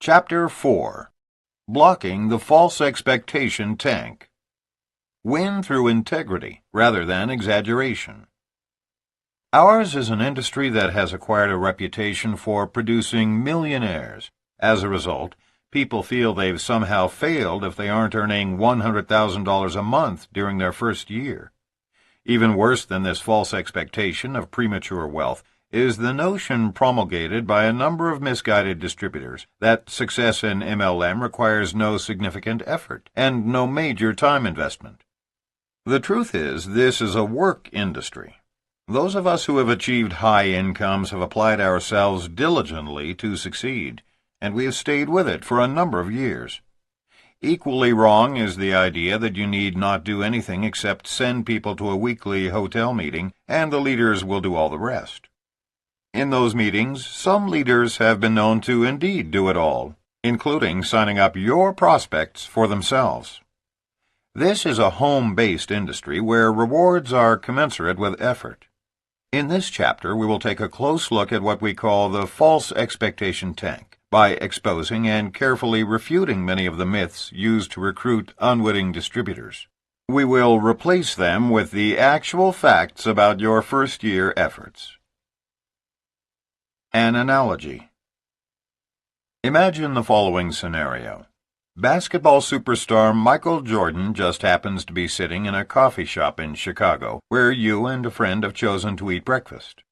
Chapter 4. Blocking the False Expectation Tank. Win through integrity rather than exaggeration. Ours is an industry that has acquired a reputation for producing millionaires. As a result, people feel they've somehow failed if they aren't earning $100,000 a month during their first year. Even worse than this false expectation of premature wealth is the notion promulgated by a number of misguided distributors that success in MLM requires no significant effort and no major time investment. The truth is, this is a work industry. Those of us who have achieved high incomes have applied ourselves diligently to succeed, and we have stayed with it for a number of years. Equally wrong is the idea that you need not do anything except send people to a weekly hotel meeting and the leaders will do all the rest. In those meetings, some leaders have been known to indeed do it all, including signing up your prospects for themselves. This is a home-based industry where rewards are commensurate with effort. In this chapter, we will take a close look at what we call the false expectation tank, by exposing and carefully refuting many of the myths used to recruit unwitting distributors. We will replace them with the actual facts about your first-year efforts. An analogy. Imagine the following scenario. Basketball superstar Michael Jordan just happens to be sitting in a coffee shop in Chicago, where you and a friend have chosen to eat breakfast.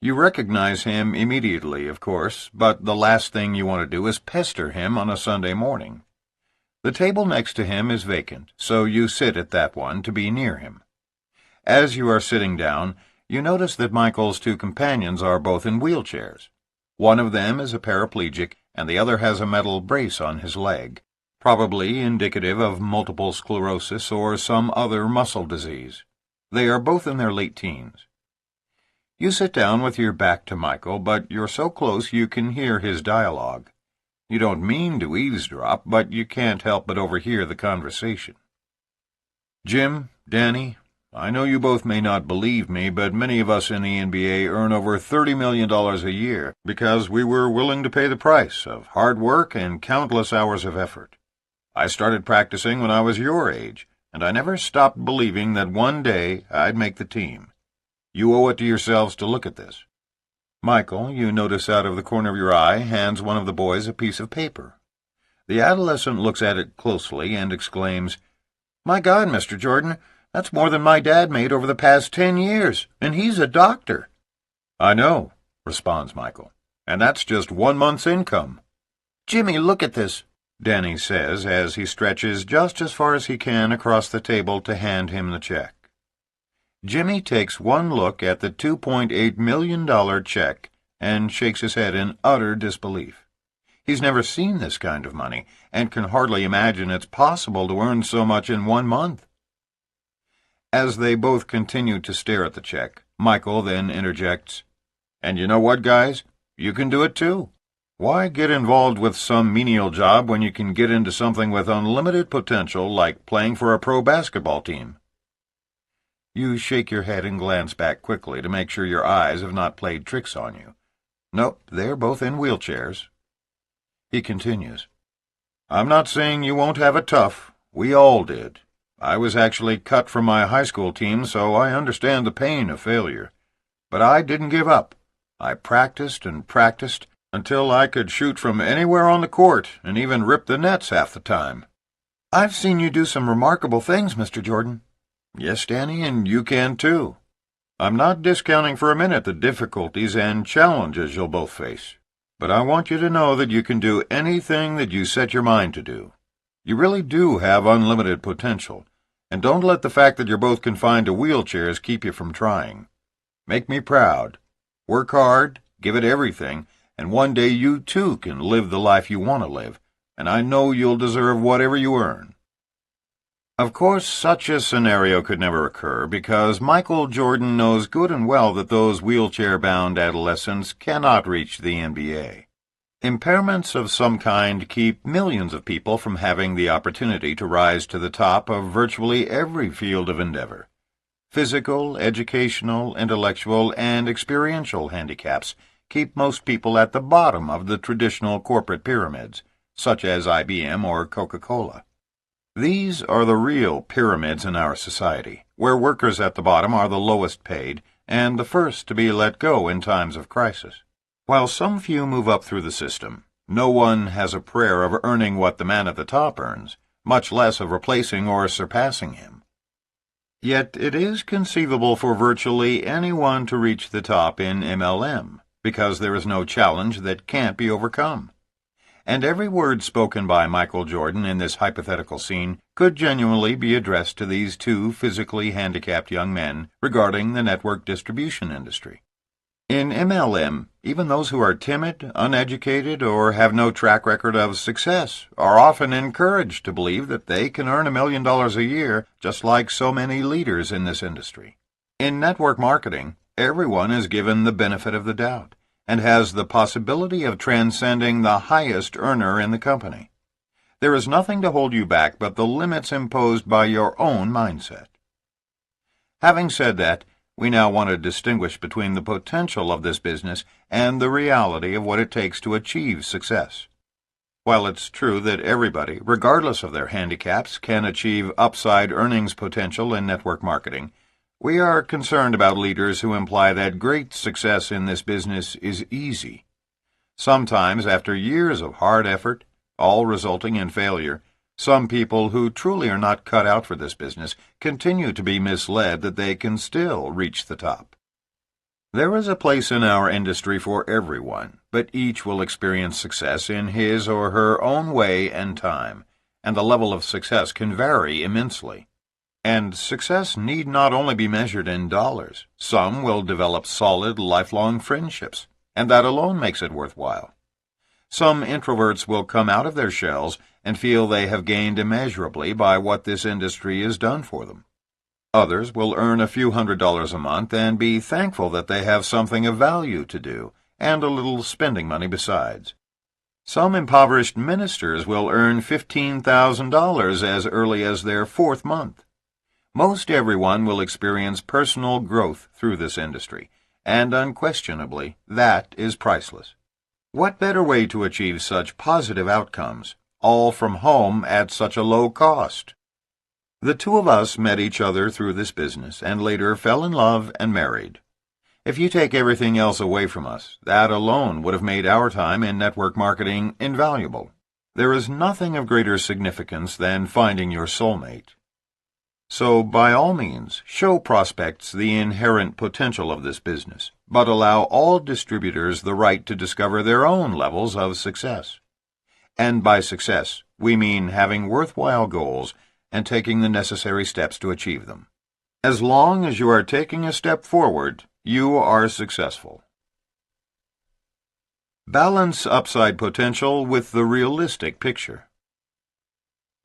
You recognize him immediately, of course, but the last thing you want to do is pester him on a Sunday morning. The table next to him is vacant, so you sit at that one to be near him. As you are sitting down, you notice that Michael's two companions are both in wheelchairs. One of them is a paraplegic, and the other has a metal brace on his leg, probably indicative of multiple sclerosis or some other muscle disease. They are both in their late teens. You sit down with your back to Michael, but you're so close you can hear his dialogue. You don't mean to eavesdrop, but you can't help but overhear the conversation. "Jim, Danny, I know you both may not believe me, but many of us in the NBA earn over $30 million a year because we were willing to pay the price of hard work and countless hours of effort. I started practicing when I was your age, and I never stopped believing that one day I'd make the team. You owe it to yourselves to look at this." Michael, you notice out of the corner of your eye, hands one of the boys a piece of paper. The adolescent looks at it closely and exclaims, "My God, Mr. Jordan, that's more than my dad made over the past 10 years, and he's a doctor." "I know," responds Michael, "and that's just 1 month's income." "Jimmy, look at this," Danny says as he stretches just as far as he can across the table to hand him the check. Jimmy takes one look at the $2.8 million check and shakes his head in utter disbelief. He's never seen this kind of money and can hardly imagine it's possible to earn so much in 1 month. As they both continue to stare at the check, Michael then interjects, "And you know what, guys? You can do it too. Why get involved with some menial job when you can get into something with unlimited potential like playing for a pro basketball team?" You shake your head and glance back quickly to make sure your eyes have not played tricks on you. Nope, they're both in wheelchairs. He continues, "I'm not saying you won't have it tough. We all did. I was actually cut from my high school team, so I understand the pain of failure. But I didn't give up. I practiced and practiced until I could shoot from anywhere on the court and even rip the nets half the time." "I've seen you do some remarkable things, Mr. Jordan." "Yes, Danny, and you can too. I'm not discounting for a minute the difficulties and challenges you'll both face, but I want you to know that you can do anything that you set your mind to do. You really do have unlimited potential, and don't let the fact that you're both confined to wheelchairs keep you from trying. Make me proud. Work hard, give it everything, and one day you too can live the life you want to live, and I know you'll deserve whatever you earn." Of course, such a scenario could never occur because Michael Jordan knows good and well that those wheelchair-bound adolescents cannot reach the NBA. Impairments of some kind keep millions of people from having the opportunity to rise to the top of virtually every field of endeavor. Physical, educational, intellectual, and experiential handicaps keep most people at the bottom of the traditional corporate pyramids, such as IBM or Coca-Cola. These are the real pyramids in our society, where workers at the bottom are the lowest paid and the first to be let go in times of crisis. While some few move up through the system, no one has a prayer of earning what the man at the top earns, much less of replacing or surpassing him. Yet it is conceivable for virtually anyone to reach the top in MLM, because there is no challenge that can't be overcome. And every word spoken by Michael Jordan in this hypothetical scene could genuinely be addressed to these two physically handicapped young men regarding the network distribution industry. In MLM, even those who are timid, uneducated, or have no track record of success are often encouraged to believe that they can earn $1 million a year, just like so many leaders in this industry. In network marketing, everyone is given the benefit of the doubt and has the possibility of transcending the highest earner in the company. There is nothing to hold you back but the limits imposed by your own mindset. Having said that, we now want to distinguish between the potential of this business and the reality of what it takes to achieve success. While it's true that everybody, regardless of their handicaps, can achieve upside earnings potential in network marketing, we are concerned about leaders who imply that great success in this business is easy. Sometimes, after years of hard effort, all resulting in failure, some people who truly are not cut out for this business continue to be misled that they can still reach the top. There is a place in our industry for everyone, but each will experience success in his or her own way and time, and the level of success can vary immensely. And success need not only be measured in dollars. Some will develop solid, lifelong friendships, and that alone makes it worthwhile. Some introverts will come out of their shells and feel they have gained immeasurably by what this industry has done for them. Others will earn a few $100s a month and be thankful that they have something of value to do, and a little spending money besides. Some impoverished ministers will earn $15,000 as early as their 4th month. Most everyone will experience personal growth through this industry, and unquestionably, that is priceless. What better way to achieve such positive outcomes, all from home at such a low cost? The two of us met each other through this business and later fell in love and married. If you take everything else away from us, that alone would have made our time in network marketing invaluable. There is nothing of greater significance than finding your soulmate. So, by all means, show prospects the inherent potential of this business, but allow all distributors the right to discover their own levels of success. And by success, we mean having worthwhile goals and taking the necessary steps to achieve them. As long as you are taking a step forward, you are successful. Balance upside potential with the realistic picture.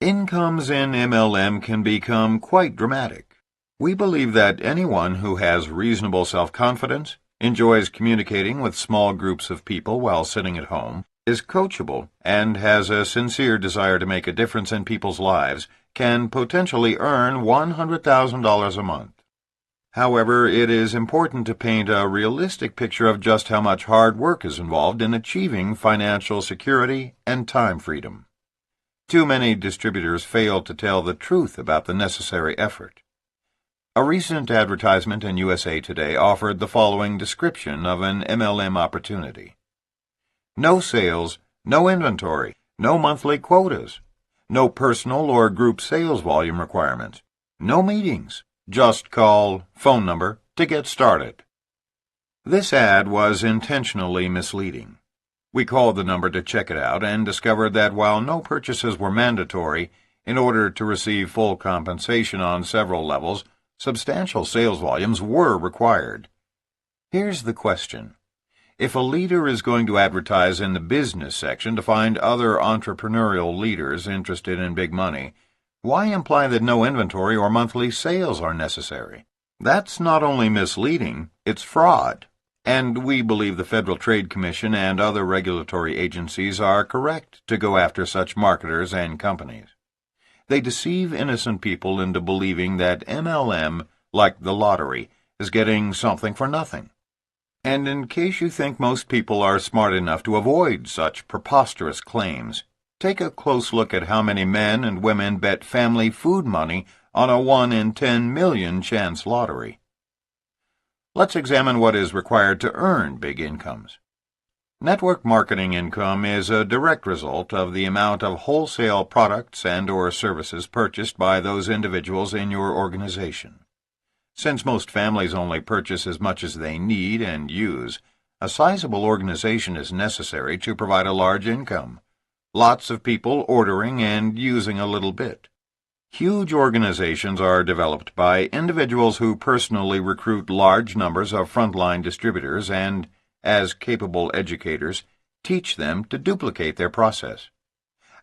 Incomes in MLM can become quite dramatic. We believe that anyone who has reasonable self-confidence, enjoys communicating with small groups of people while sitting at home, is coachable, and has a sincere desire to make a difference in people's lives can potentially earn $100,000 a month. However, it is important to paint a realistic picture of just how much hard work is involved in achieving financial security and time freedom. Too many distributors fail to tell the truth about the necessary effort. A recent advertisement in USA Today offered the following description of an MLM opportunity. No sales, no inventory, no monthly quotas, no personal or group sales volume requirements, no meetings, just call, phone number, to get started. This ad was intentionally misleading. We called the number to check it out and discovered that while no purchases were mandatory, in order to receive full compensation on several levels, substantial sales volumes were required. Here's the question. If a leader is going to advertise in the business section to find other entrepreneurial leaders interested in big money, why imply that no inventory or monthly sales are necessary? That's not only misleading, it's fraud. And we believe the Federal Trade Commission and other regulatory agencies are correct to go after such marketers and companies. They deceive innocent people into believing that MLM, like the lottery, is getting something for nothing. And in case you think most people are smart enough to avoid such preposterous claims, take a close look at how many men and women bet family food money on a 1 in 10 million chance lottery. Let's examine what is required to earn big incomes. Network marketing income is a direct result of the amount of wholesale products and/or services purchased by those individuals in your organization. Since most families only purchase as much as they need and use, a sizable organization is necessary to provide a large income. Lots of people ordering and using a little bit. Huge organizations are developed by individuals who personally recruit large numbers of frontline distributors and, as capable educators, teach them to duplicate their process.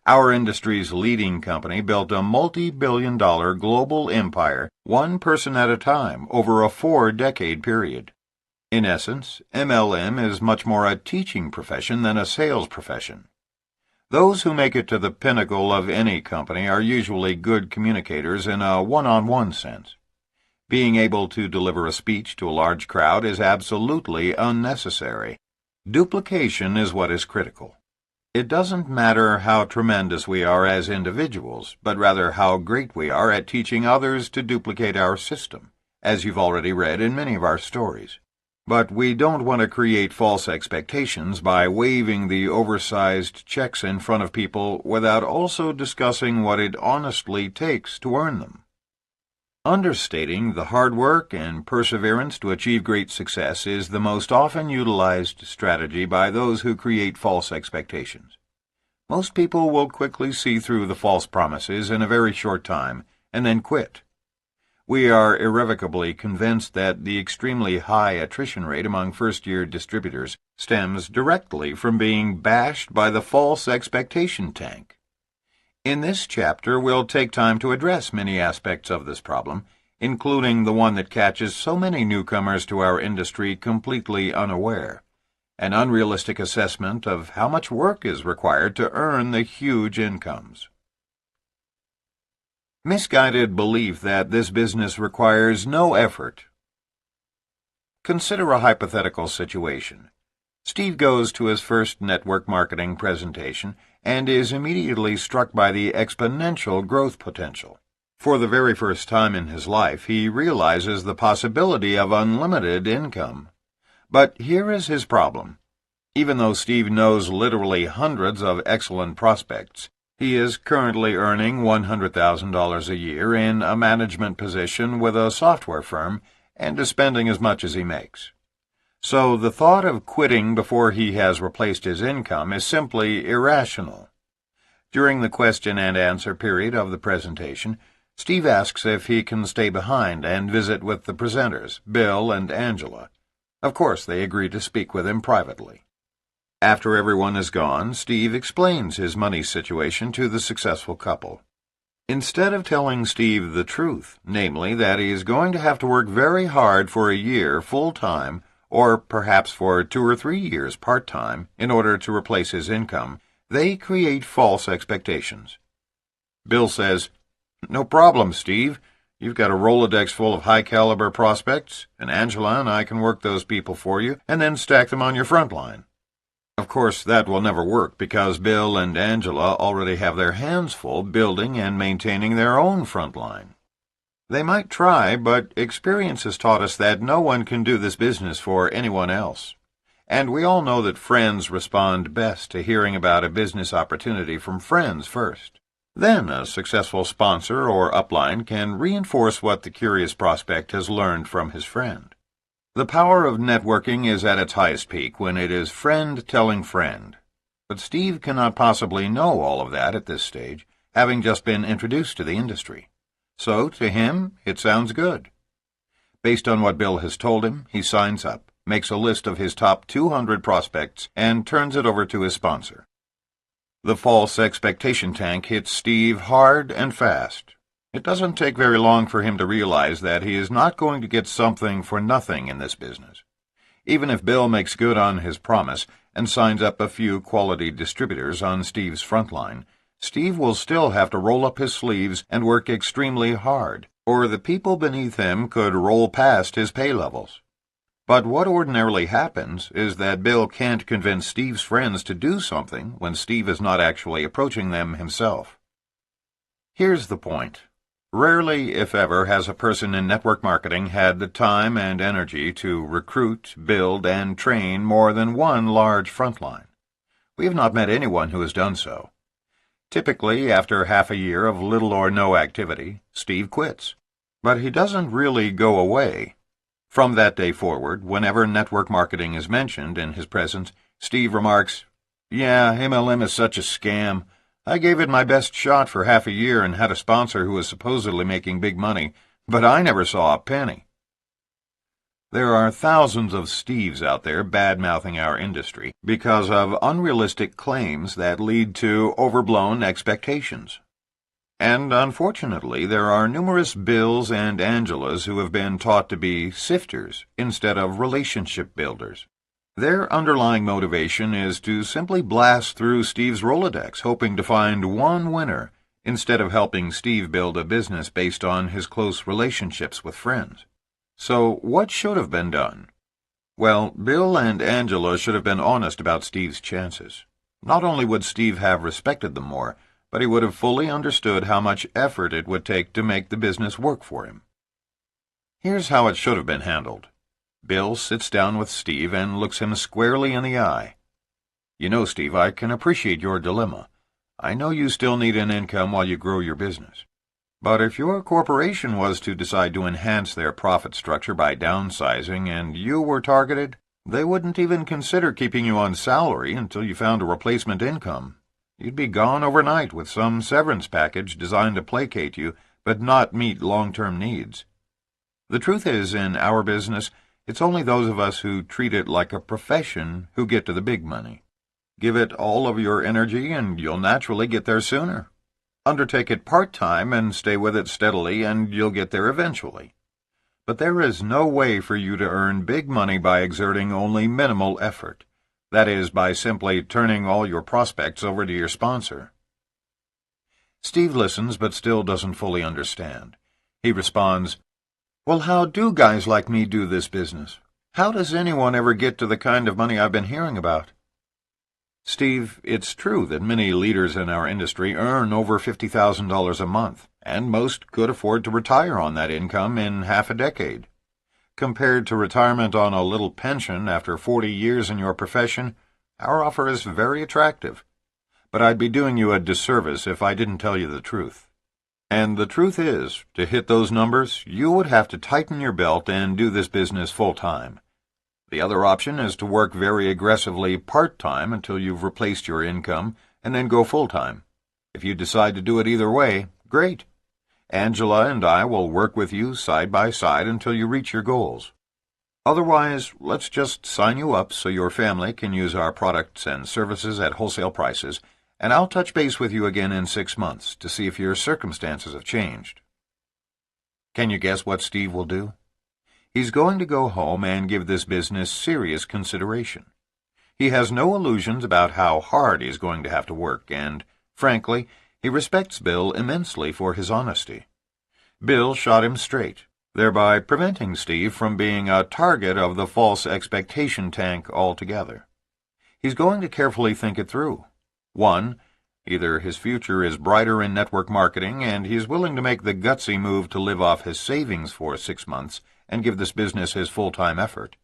Our industry's leading company built a multi-billion-dollar global empire, one person at a time, over a 4-decade period. In essence, MLM is much more a teaching profession than a sales profession. Those who make it to the pinnacle of any company are usually good communicators in a one-on-one sense. Being able to deliver a speech to a large crowd is absolutely unnecessary. Duplication is what is critical. It doesn't matter how tremendous we are as individuals, but rather how great we are at teaching others to duplicate our system, as you've already read in many of our stories. But we don't want to create false expectations by waving the oversized checks in front of people without also discussing what it honestly takes to earn them. Understating the hard work and perseverance to achieve great success is the most often utilized strategy by those who create false expectations. Most people will quickly see through the false promises in a very short time and then quit. We are irrevocably convinced that the extremely high attrition rate among first-year distributors stems directly from being bashed by the false expectation tank. In this chapter, we'll take time to address many aspects of this problem, including the one that catches so many newcomers to our industry completely unaware, an unrealistic assessment of how much work is required to earn the huge incomes. Misguided belief that this business requires no effort. Consider a hypothetical situation. Steve goes to his first network marketing presentation and is immediately struck by the exponential growth potential. For the very first time in his life, he realizes the possibility of unlimited income. But here is his problem. Even though Steve knows literally hundreds of excellent prospects, he is currently earning $100,000 a year in a management position with a software firm and is spending as much as he makes. So the thought of quitting before he has replaced his income is simply irrational. During the question and answer period of the presentation, Steve asks if he can stay behind and visit with the presenters, Bill and Angela. Of course, they agree to speak with him privately. After everyone is gone, Steve explains his money situation to the successful couple. Instead of telling Steve the truth, namely that he is going to have to work very hard for a year full-time, or perhaps for 2 or 3 years part-time, in order to replace his income, they create false expectations. Bill says, "No problem, Steve. You've got a Rolodex full of high-caliber prospects, and Angela and I can work those people for you and then stack them on your front line." Of course, that will never work because Bill and Angela already have their hands full building and maintaining their own front line. They might try, but experience has taught us that no one can do this business for anyone else. And we all know that friends respond best to hearing about a business opportunity from friends first. Then a successful sponsor or upline can reinforce what the curious prospect has learned from his friend. The power of networking is at its highest peak when it is friend telling friend. But Steve cannot possibly know all of that at this stage, having just been introduced to the industry. So, to him, it sounds good. Based on what Bill has told him, he signs up, makes a list of his top 200 prospects, and turns it over to his sponsor. The false expectation tank hits Steve hard and fast. It doesn't take very long for him to realize that he is not going to get something for nothing in this business. Even if Bill makes good on his promise and signs up a few quality distributors on Steve's front line, Steve will still have to roll up his sleeves and work extremely hard, or the people beneath him could roll past his pay levels. But what ordinarily happens is that Bill can't convince Steve's friends to do something when Steve is not actually approaching them himself. Here's the point. Rarely, if ever, has a person in network marketing had the time and energy to recruit, build, and train more than one large frontline. We have not met anyone who has done so. Typically, after half a year of little or no activity, Steve quits. But he doesn't really go away. From that day forward, whenever network marketing is mentioned in his presence, Steve remarks, "Yeah, MLM is such a scam. I gave it my best shot for half a year and had a sponsor who was supposedly making big money, but I never saw a penny." There are thousands of Steves out there bad-mouthing our industry because of unrealistic claims that lead to overblown expectations. And unfortunately, there are numerous Bills and Angelas who have been taught to be sifters instead of relationship builders. Their underlying motivation is to simply blast through Steve's Rolodex, hoping to find one winner, instead of helping Steve build a business based on his close relationships with friends. So, what should have been done? Well, Bill and Angela should have been honest about Steve's chances. Not only would Steve have respected them more, but he would have fully understood how much effort it would take to make the business work for him. Here's how it should have been handled. Bill sits down with Steve and looks him squarely in the eye. "You know, Steve, I can appreciate your dilemma. I know you still need an income while you grow your business. But if your corporation was to decide to enhance their profit structure by downsizing and you were targeted, they wouldn't even consider keeping you on salary until you found a replacement income. You'd be gone overnight with some severance package designed to placate you but not meet long-term needs. The truth is, in our business, it's only those of us who treat it like a profession who get to the big money. Give it all of your energy and you'll naturally get there sooner. Undertake it part-time and stay with it steadily and you'll get there eventually. But there is no way for you to earn big money by exerting only minimal effort. That is, by simply turning all your prospects over to your sponsor." Steve listens but still doesn't fully understand. He responds, "Well, how do guys like me do this business? How does anyone ever get to the kind of money I've been hearing about?" Steve, it's true that many leaders in our industry earn over $50,000 a month, and most could afford to retire on that income in half a decade. Compared to retirement on a little pension after 40 years in your profession, our offer is very attractive. But I'd be doing you a disservice if I didn't tell you the truth. And the truth is, to hit those numbers, you would have to tighten your belt and do this business full-time. The other option is to work very aggressively part-time until you've replaced your income, and then go full-time. If you decide to do it either way, great. Angela and I will work with you side by side until you reach your goals. Otherwise, let's just sign you up so your family can use our products and services at wholesale prices, and I'll touch base with you again in 6 months to see if your circumstances have changed." Can you guess what Steve will do? He's going to go home and give this business serious consideration. He has no illusions about how hard he's going to have to work, and, frankly, he respects Bill immensely for his honesty. Bill shot him straight, thereby preventing Steve from being a target of the false expectation tank altogether. He's going to carefully think it through. 1. Either his future is brighter in network marketing and he's willing to make the gutsy move to live off his savings for 6 months and give this business his full-time effort.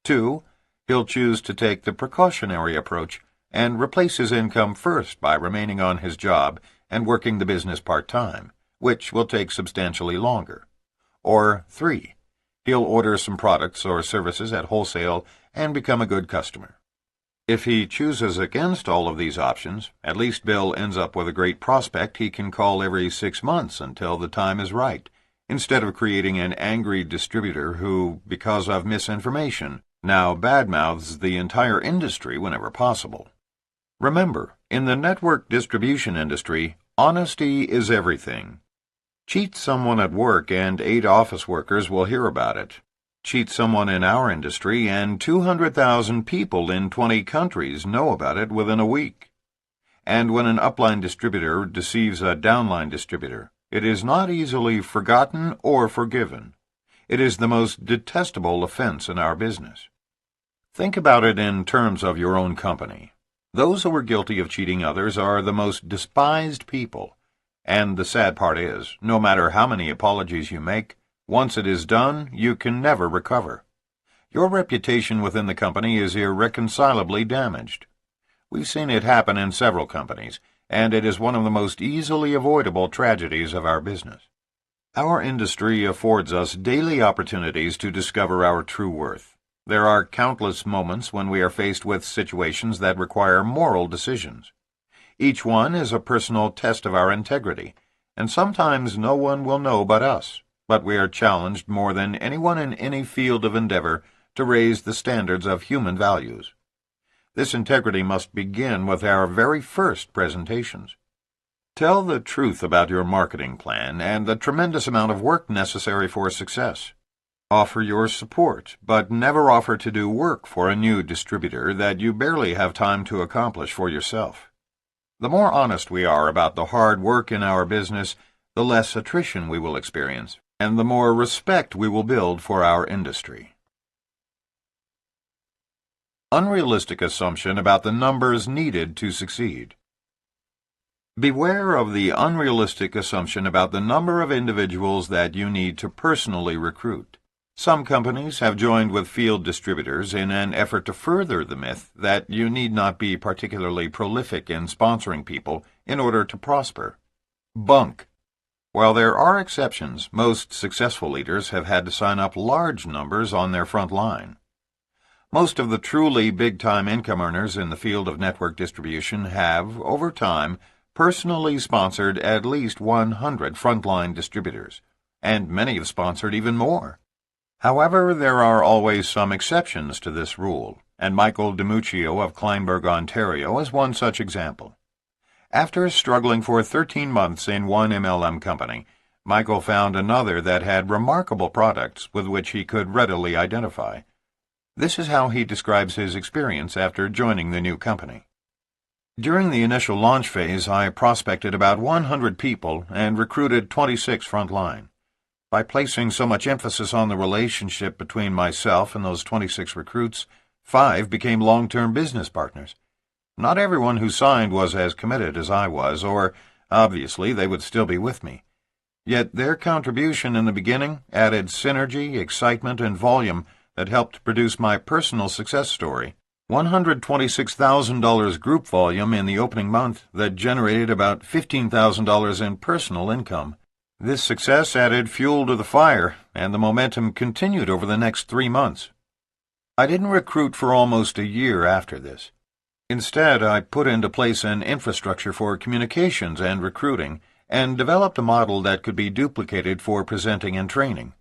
2. He'll choose to take the precautionary approach and replace his income first by remaining on his job and working the business part-time, which will take substantially longer. Or 3. He'll order some products or services at wholesale and become a good customer. If he chooses against all of these options, at least Bill ends up with a great prospect he can call every 6 months until the time is right, instead of creating an angry distributor who, because of misinformation, now badmouths the entire industry whenever possible. Remember, in the network distribution industry, honesty is everything. Cheat someone at work and 8 office workers will hear about it. Cheat someone in our industry and 200,000 people in 20 countries know about it within a week. And when an upline distributor deceives a downline distributor, it is not easily forgotten or forgiven. It is the most detestable offense in our business. Think about it in terms of your own company. Those who are guilty of cheating others are the most despised people, and the sad part is, no matter how many apologies you make, once it is done, you can never recover. Your reputation within the company is irreconcilably damaged. We've seen it happen in several companies, and it is one of the most easily avoidable tragedies of our business. Our industry affords us daily opportunities to discover our true worth. There are countless moments when we are faced with situations that require moral decisions. Each one is a personal test of our integrity, and sometimes no one will know but us, but we are challenged more than anyone in any field of endeavor to raise the standards of human values. This integrity must begin with our very first presentations. Tell the truth about your marketing plan and the tremendous amount of work necessary for success. Offer your support, but never offer to do work for a new distributor that you barely have time to accomplish for yourself. The more honest we are about the hard work in our business, the less attrition we will experience, and the more respect we will build for our industry. Unrealistic assumption about the numbers needed to succeed. Beware of the unrealistic assumption about the number of individuals that you need to personally recruit. Some companies have joined with field distributors in an effort to further the myth that you need not be particularly prolific in sponsoring people in order to prosper. Bunk. While there are exceptions, most successful leaders have had to sign up large numbers on their front line. Most of the truly big-time income earners in the field of network distribution have, over time, personally sponsored at least 100 frontline distributors, and many have sponsored even more. However, there are always some exceptions to this rule, and Michael DiMuccio of Kleinburg, Ontario, is one such example. After struggling for 13 months in one MLM company, Michael found another that had remarkable products with which he could readily identify. This is how he describes his experience after joining the new company. During the initial launch phase, I prospected about 100 people and recruited 26 frontline. By placing so much emphasis on the relationship between myself and those 26 recruits, 5 became long-term business partners. Not everyone who signed was as committed as I was, or, obviously, they would still be with me. Yet their contribution in the beginning added synergy, excitement, and volume that helped produce my personal success story. $126,000 group volume in the opening month that generated about $15,000 in personal income. This success added fuel to the fire, and the momentum continued over the next 3 months. I didn't recruit for almost a year after this. Instead, I put into place an infrastructure for communications and recruiting, and developed a model that could be duplicated for presenting and training.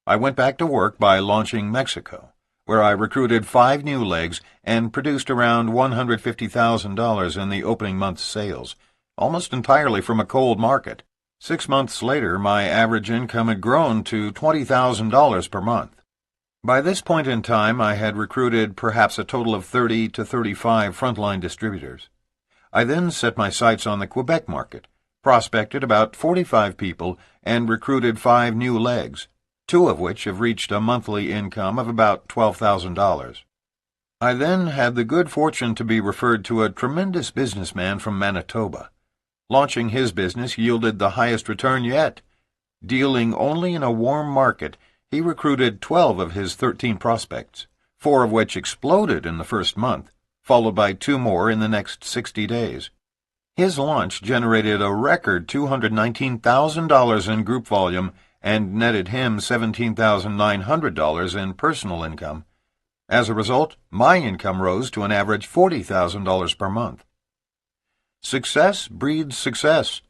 I went back to work by launching Mexico, where I recruited 5 new legs and produced around $150,000 in the opening month's sales, almost entirely from a cold market. 6 months later, my average income had grown to $20,000 per month. By this point in time, I had recruited perhaps a total of 30 to 35 frontline distributors. I then set my sights on the Quebec market, prospected about 45 people, and recruited 5 new legs, 2 of which have reached a monthly income of about $12,000. I then had the good fortune to be referred to a tremendous businessman from Manitoba. Launching his business yielded the highest return yet. Dealing only in a warm market, he recruited 12 of his 13 prospects, 4 of which exploded in the first month, followed by 2 more in the next 60 days. His launch generated a record $219,000 in group volume and netted him $17,900 in personal income. As a result, my income rose to an average $40,000 per month. Success breeds success.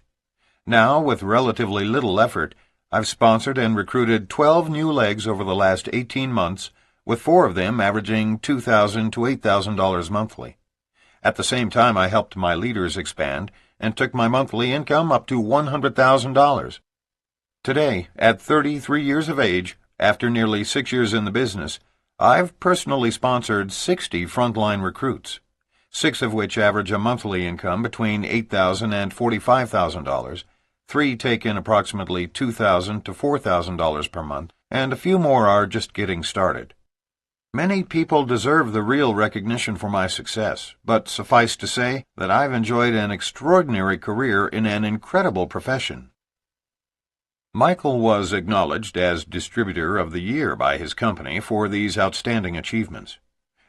Now, with relatively little effort, I've sponsored and recruited 12 new legs over the last 18 months, with 4 of them averaging $2,000 to $8,000 monthly. At the same time, I helped my leaders expand and took my monthly income up to $100,000. Today, at 33 years of age, after nearly 6 years in the business, I've personally sponsored 60 frontline recruits, 6 of which average a monthly income between $8,000 and $45,000, 3 take in approximately $2,000 to $4,000 per month, and a few more are just getting started. Many people deserve the real recognition for my success, but suffice to say that I've enjoyed an extraordinary career in an incredible profession. Michael was acknowledged as Distributor of the Year by his company for these outstanding achievements.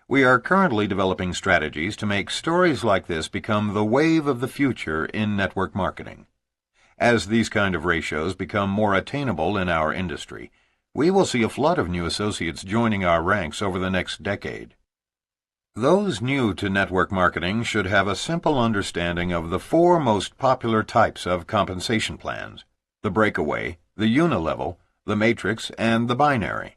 We are currently developing strategies to make stories like this become the wave of the future in network marketing. As these kind of ratios become more attainable in our industry, we will see a flood of new associates joining our ranks over the next decade. Those new to network marketing should have a simple understanding of the four most popular types of compensation plans: the breakaway, the unilevel, the matrix, and the binary.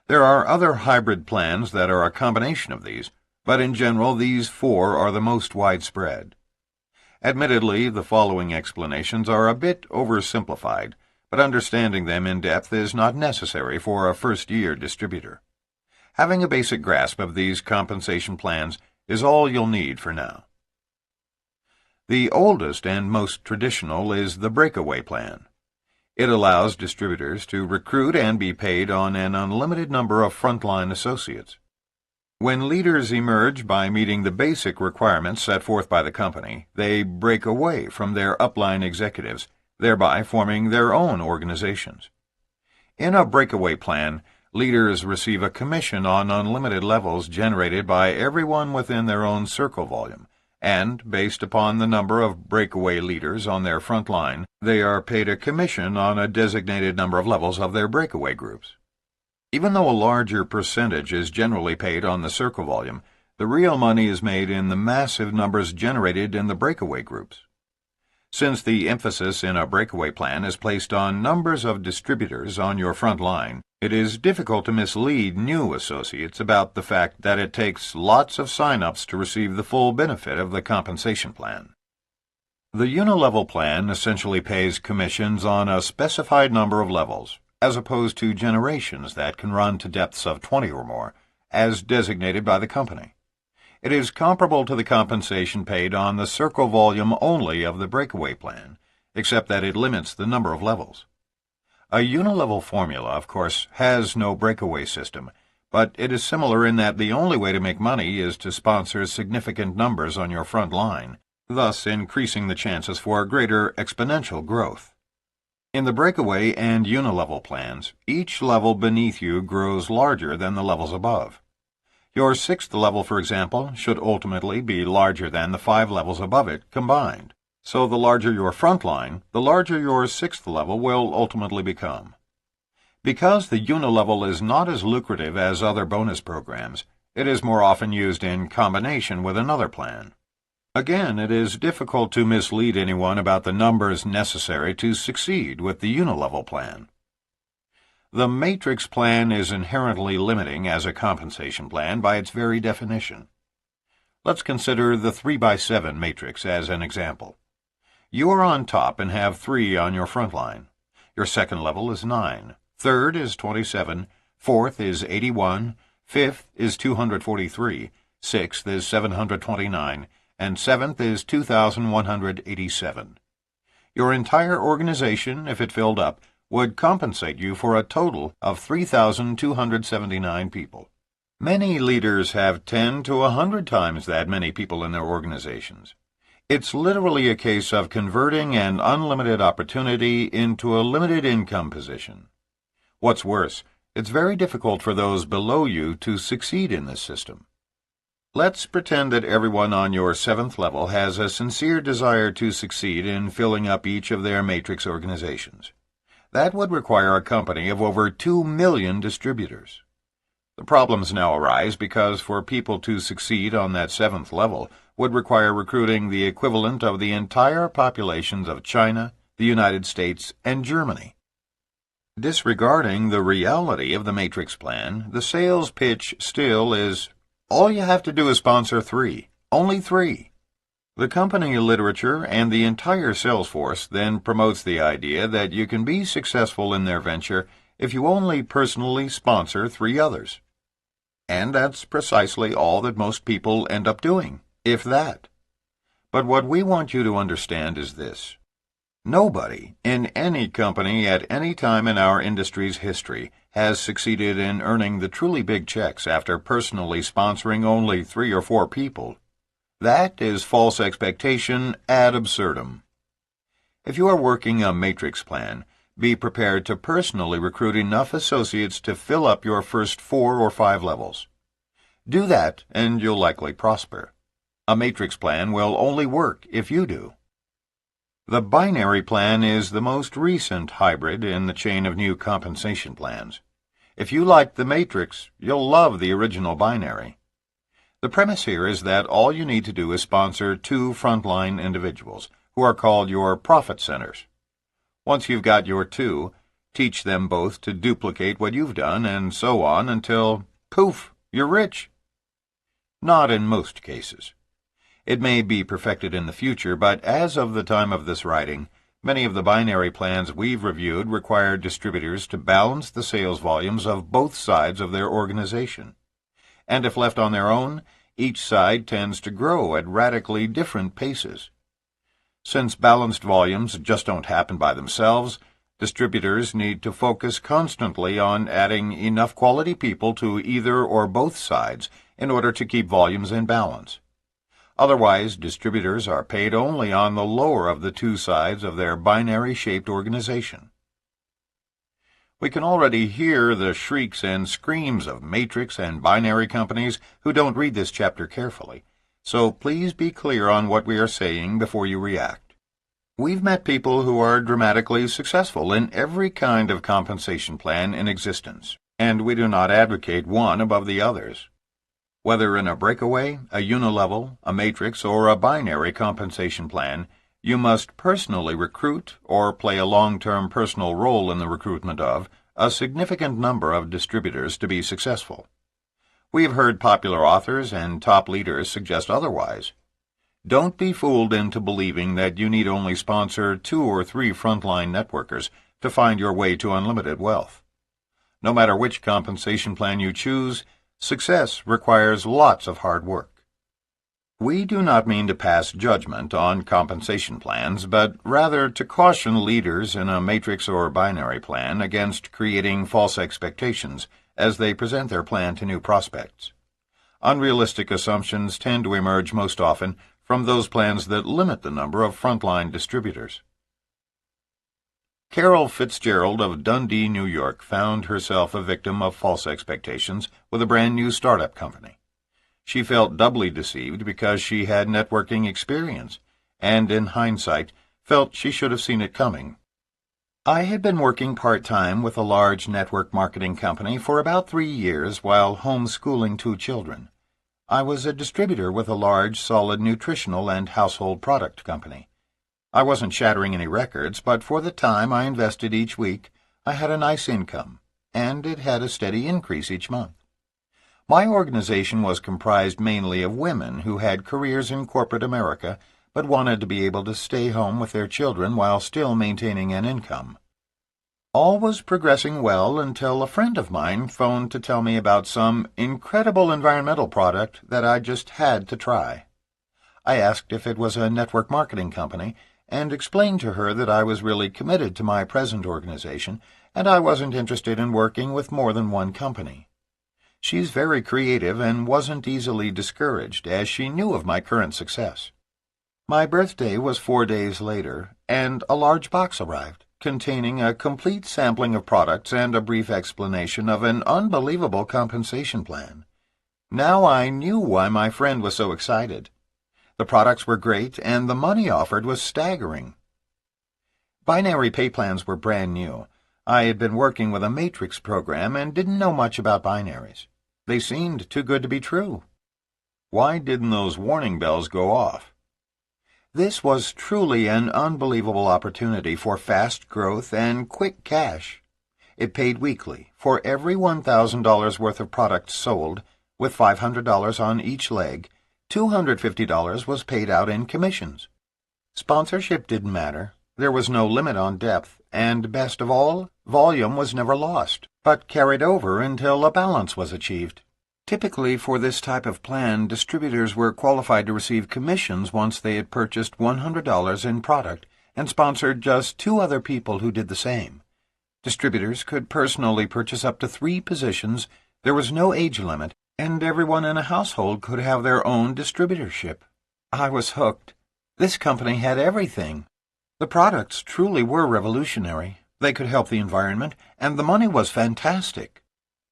There are other hybrid plans that are a combination of these, but in general these four are the most widespread. Admittedly, the following explanations are a bit oversimplified, but understanding them in depth is not necessary for a first-year distributor. Having a basic grasp of these compensation plans is all you'll need for now. The oldest and most traditional is the breakaway plan. It allows distributors to recruit and be paid on an unlimited number of frontline associates. When leaders emerge by meeting the basic requirements set forth by the company, they break away from their upline executives, thereby forming their own organizations. In a breakaway plan, leaders receive a commission on unlimited levels generated by everyone within their own circle volume, and, based upon the number of breakaway leaders on their front line, they are paid a commission on a designated number of levels of their breakaway groups. Even though a larger percentage is generally paid on the circle volume, the real money is made in the massive numbers generated in the breakaway groups. Since the emphasis in a breakaway plan is placed on numbers of distributors on your front line, it is difficult to mislead new associates about the fact that it takes lots of sign-ups to receive the full benefit of the compensation plan. The unilevel plan essentially pays commissions on a specified number of levels, as opposed to generations that can run to depths of 20 or more, as designated by the company. It is comparable to the compensation paid on the circle volume only of the breakaway plan, except that it limits the number of levels. A unilevel formula, of course, has no breakaway system, but it is similar in that the only way to make money is to sponsor significant numbers on your front line, thus increasing the chances for greater exponential growth. In the breakaway and unilevel plans, each level beneath you grows larger than the levels above. Your sixth level, for example, should ultimately be larger than the 5 levels above it combined. So the larger your front line, the larger your sixth level will ultimately become. Because the unilevel is not as lucrative as other bonus programs, it is more often used in combination with another plan. Again, it is difficult to mislead anyone about the numbers necessary to succeed with the unilevel plan. The matrix plan is inherently limiting as a compensation plan by its very definition. Let's consider the 3x7 matrix as an example. You are on top and have 3 on your front line. Your second level is 9, third is 27, fourth is 81, fifth is 243, sixth is 729, and seventh is 2,187. Your entire organization, if it filled up, would compensate you for a total of 3,279 people. Many leaders have 10 to 100 times that many people in their organizations. It's literally a case of converting an unlimited opportunity into a limited income position. What's worse, it's very difficult for those below you to succeed in this system. Let's pretend that everyone on your 7th level has a sincere desire to succeed in filling up each of their matrix organizations. That would require a company of over 2 million distributors. The problems now arise because for people to succeed on that 7th level would require recruiting the equivalent of the entire populations of China, the United States, and Germany. Disregarding the reality of the matrix plan, the sales pitch still is, all you have to do is sponsor 3, only 3. The company literature and the entire sales force then promotes the idea that you can be successful in their venture if you only personally sponsor 3 others. And that's precisely all that most people end up doing, if that. But what we want you to understand is this. Nobody in any company at any time in our industry's history has succeeded in earning the truly big checks after personally sponsoring only 3 or 4 people. That is false expectation ad absurdum. If you are working a matrix plan, be prepared to personally recruit enough associates to fill up your first 4 or 5 levels. Do that, and you'll likely prosper. A matrix plan will only work if you do. The binary plan is the most recent hybrid in the chain of new compensation plans. If you like the matrix, you'll love the original binary. The premise here is that all you need to do is sponsor 2 frontline individuals, who are called your profit centers. Once you've got your 2, teach them both to duplicate what you've done, and so on until, poof, you're rich. Not in most cases. It may be perfected in the future, but as of the time of this writing, many of the binary plans we've reviewed require distributors to balance the sales volumes of both sides of their organization. And if left on their own, each side tends to grow at radically different paces. Since balanced volumes just don't happen by themselves, distributors need to focus constantly on adding enough quality people to either or both sides in order to keep volumes in balance. Otherwise, distributors are paid only on the lower of the 2 sides of their binary-shaped organization. We can already hear the shrieks and screams of matrix and binary companies who don't read this chapter carefully, so please be clear on what we are saying before you react. We've met people who are dramatically successful in every kind of compensation plan in existence, and we do not advocate one above the others. Whether in a breakaway, a unilevel, a matrix, or a binary compensation plan, you must personally recruit or play a long-term personal role in the recruitment of a significant number of distributors to be successful. We have heard popular authors and top leaders suggest otherwise. Don't be fooled into believing that you need only sponsor 2 or 3 frontline networkers to find your way to unlimited wealth. No matter which compensation plan you choose, success requires lots of hard work. We do not mean to pass judgment on compensation plans, but rather to caution leaders in a matrix or binary plan against creating false expectations as they present their plan to new prospects. Unrealistic assumptions tend to emerge most often from those plans that limit the number of frontline distributors. Carol Fitzgerald of Dundee, New York, found herself a victim of false expectations with a brand new startup company. She felt doubly deceived because she had networking experience, and in hindsight, felt she should have seen it coming. I had been working part-time with a large network marketing company for about 3 years while homeschooling 2 children. I was a distributor with a large, solid nutritional and household product company. I wasn't shattering any records, but for the time I invested each week, I had a nice income, and it had a steady increase each month. My organization was comprised mainly of women who had careers in corporate America, but wanted to be able to stay home with their children while still maintaining an income. All was progressing well until a friend of mine phoned to tell me about some incredible environmental product that I just had to try. I asked if it was a network marketing company, and explained to her that I was really committed to my present organization, and I wasn't interested in working with more than one company. She's very creative and wasn't easily discouraged, as she knew of my current success. My birthday was 4 days later, and a large box arrived, containing a complete sampling of products and a brief explanation of an unbelievable compensation plan. Now I knew why my friend was so excited. The products were great, and the money offered was staggering. Binary pay plans were brand new. I had been working with a matrix program and didn't know much about binaries. They seemed too good to be true. Why didn't those warning bells go off? This was truly an unbelievable opportunity for fast growth and quick cash. It paid weekly for every $1,000 worth of products sold, with $500 on each leg. $250 was paid out in commissions. Sponsorship didn't matter. There was no limit on depth, and best of all, volume was never lost, but carried over until a balance was achieved. Typically, for this type of plan, distributors were qualified to receive commissions once they had purchased $100 in product and sponsored just 2 other people who did the same. Distributors could personally purchase up to 3 positions, there was no age limit, and everyone in a household could have their own distributorship. I was hooked. This company had everything. The products truly were revolutionary. They could help the environment, and the money was fantastic.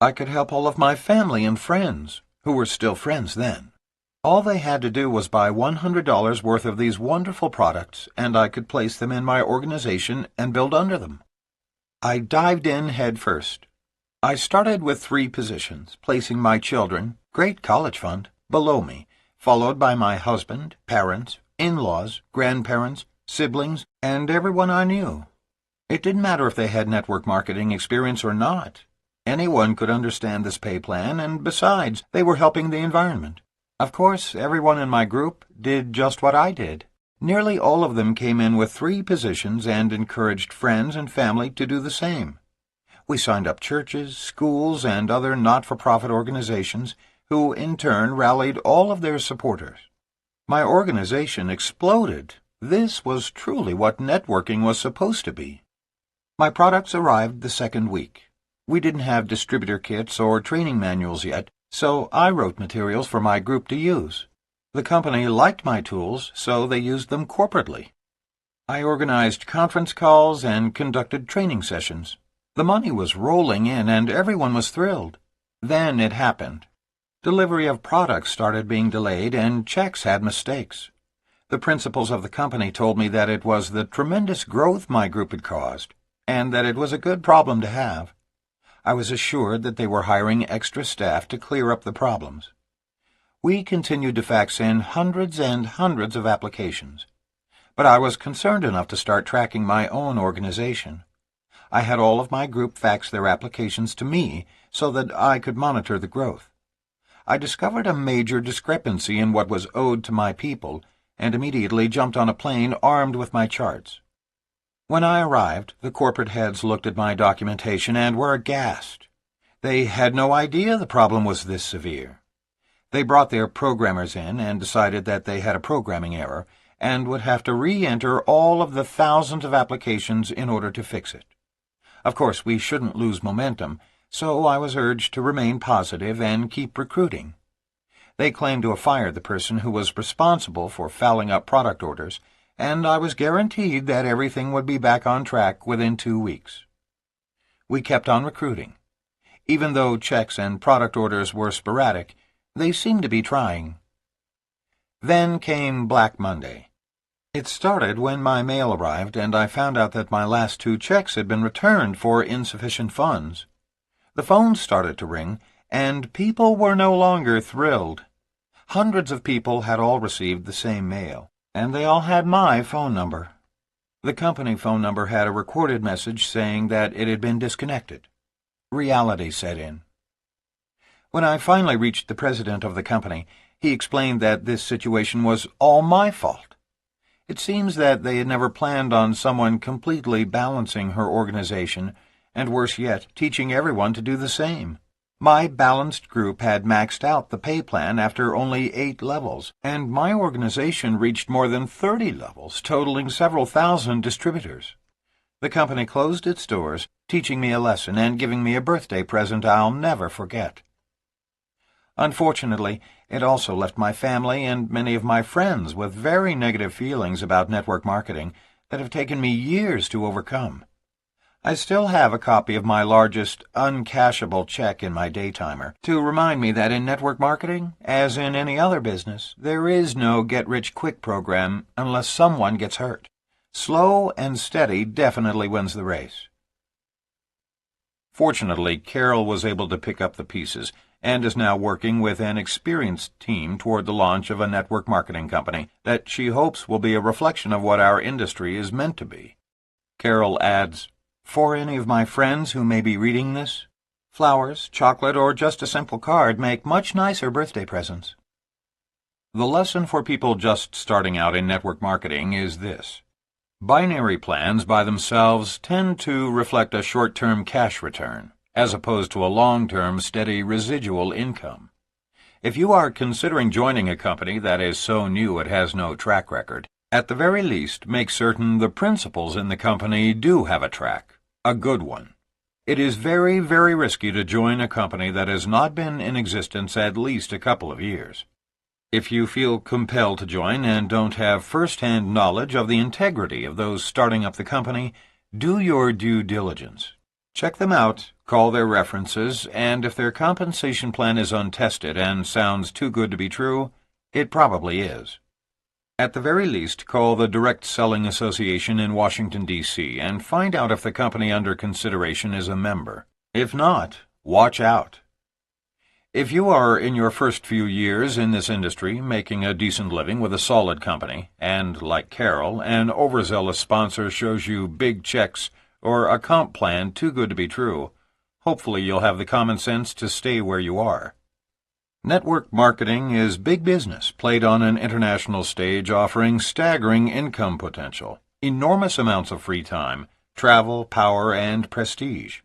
I could help all of my family and friends, who were still friends then. All they had to do was buy $100 worth of these wonderful products, and I could place them in my organization and build under them. I dived in head first. I started with 3 positions, placing my children, great college fund, below me, followed by my husband, parents, in-laws, grandparents, siblings, and everyone I knew. It didn't matter if they had network marketing experience or not. Anyone could understand this pay plan, and besides, they were helping the environment. Of course, everyone in my group did just what I did. Nearly all of them came in with 3 positions and encouraged friends and family to do the same. We signed up churches, schools, and other not-for-profit organizations, who in turn rallied all of their supporters. My organization exploded. This was truly what networking was supposed to be. My products arrived the 2nd week. We didn't have distributor kits or training manuals yet, so I wrote materials for my group to use. The company liked my tools, so they used them corporately. I organized conference calls and conducted training sessions. The money was rolling in, and everyone was thrilled. Then it happened. Delivery of products started being delayed, and checks had mistakes. The principals of the company told me that it was the tremendous growth my group had caused, and that it was a good problem to have. I was assured that they were hiring extra staff to clear up the problems. We continued to fax in hundreds and hundreds of applications, but I was concerned enough to start tracking my own organization. I had all of my group fax their applications to me so that I could monitor the growth. I discovered a major discrepancy in what was owed to my people and immediately jumped on a plane armed with my charts. When I arrived, the corporate heads looked at my documentation and were aghast. They had no idea the problem was this severe. They brought their programmers in and decided that they had a programming error and would have to re-enter all of the thousands of applications in order to fix it. Of course, we shouldn't lose momentum, so I was urged to remain positive and keep recruiting. They claimed to have fired the person who was responsible for fouling up product orders, and I was guaranteed that everything would be back on track within 2 weeks. We kept on recruiting. Even though checks and product orders were sporadic, they seemed to be trying. Then came Black Monday. It started when my mail arrived and I found out that my last 2 checks had been returned for insufficient funds. The phones started to ring, and people were no longer thrilled. Hundreds of people had all received the same mail, and they all had my phone number. The company phone number had a recorded message saying that it had been disconnected. Reality set in. When I finally reached the president of the company, he explained that this situation was all my fault. It seems that they had never planned on someone completely balancing her organization, and worse yet, teaching everyone to do the same. My balanced group had maxed out the pay plan after only 8 levels, and my organization reached more than 30 levels, totaling several thousand distributors. The company closed its doors, teaching me a lesson and giving me a birthday present I'll never forget. Unfortunately, it also left my family and many of my friends with very negative feelings about network marketing that have taken me years to overcome. I still have a copy of my largest uncashable check in my daytimer to remind me that in network marketing, as in any other business, there is no get-rich-quick program unless someone gets hurt. Slow and steady definitely wins the race. Fortunately, Carol was able to pick up the pieces and is now working with an experienced team toward the launch of a network marketing company that she hopes will be a reflection of what our industry is meant to be. Carol adds, "For any of my friends who may be reading this, flowers, chocolate, or just a simple card make much nicer birthday presents." The lesson for people just starting out in network marketing is this. Binary plans by themselves tend to reflect a short-term cash return, as opposed to a long-term steady residual income. If you are considering joining a company that is so new it has no track record, At the very least, make certain the principals in the company do have a track, a good one. It is very, very risky to join a company that has not been in existence at least a couple of years. If you feel compelled to join and don't have first-hand knowledge of the integrity of those starting up the company, do your due diligence. Check them out, call their references, and if their compensation plan is untested and sounds too good to be true, it probably is. At the very least, call the Direct Selling Association in Washington, D.C. and find out if the company under consideration is a member. If not, watch out. If you are in your first few years in this industry, making a decent living with a solid company, and, like Carol, an overzealous sponsor shows you big checks or a comp plan too good to be true, hopefully you'll have the common sense to stay where you are. Network marketing is big business played on an international stage, offering staggering income potential, enormous amounts of free time, travel, power, and prestige.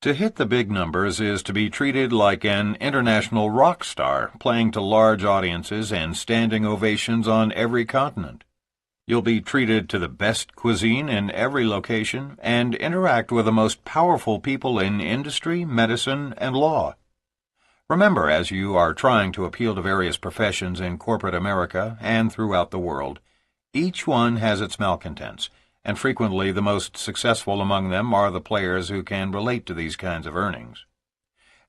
To hit the big numbers is to be treated like an international rock star, playing to large audiences and standing ovations on every continent. You'll be treated to the best cuisine in every location and interact with the most powerful people in industry, medicine, and law. Remember, as you are trying to appeal to various professions in corporate America and throughout the world, each one has its malcontents, and frequently the most successful among them are the players who can relate to these kinds of earnings.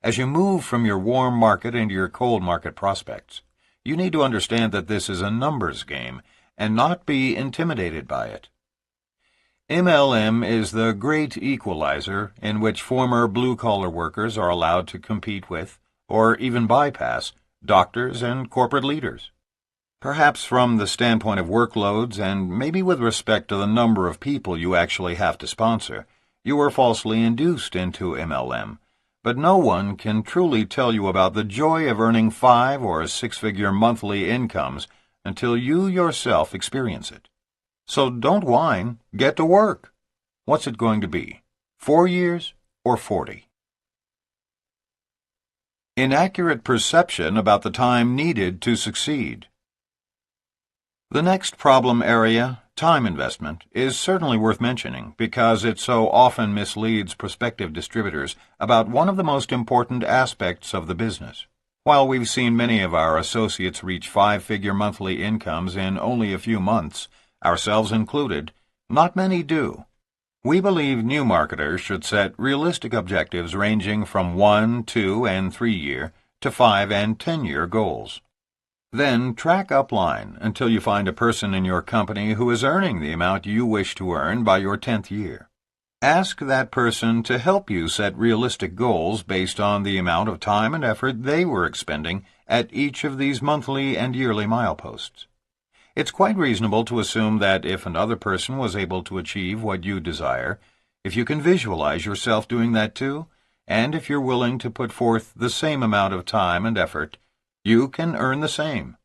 As you move from your warm market into your cold market prospects, you need to understand that this is a numbers game and not be intimidated by it. MLM is the great equalizer in which former blue-collar workers are allowed to compete with, or even bypass, doctors and corporate leaders. Perhaps from the standpoint of workloads and maybe with respect to the number of people you actually have to sponsor, you are falsely induced into MLM, but no one can truly tell you about the joy of earning 5- or 6-figure monthly incomes until you yourself experience it. So don't whine, get to work. What's it going to be, 4 years or 40? Inaccurate perception about the time needed to succeed. The next problem area, time investment, is certainly worth mentioning because it so often misleads prospective distributors about one of the most important aspects of the business. While we've seen many of our associates reach 5-figure monthly incomes in only a few months, ourselves included, not many do. We believe new marketers should set realistic objectives ranging from 1, 2, and 3-year to 5- and 10-year goals. Then track upline until you find a person in your company who is earning the amount you wish to earn by your 10th year. Ask that person to help you set realistic goals based on the amount of time and effort they were expending at each of these monthly and yearly mileposts. It's quite reasonable to assume that if another person was able to achieve what you desire, if you can visualize yourself doing that too, and if you're willing to put forth the same amount of time and effort, you can earn the same.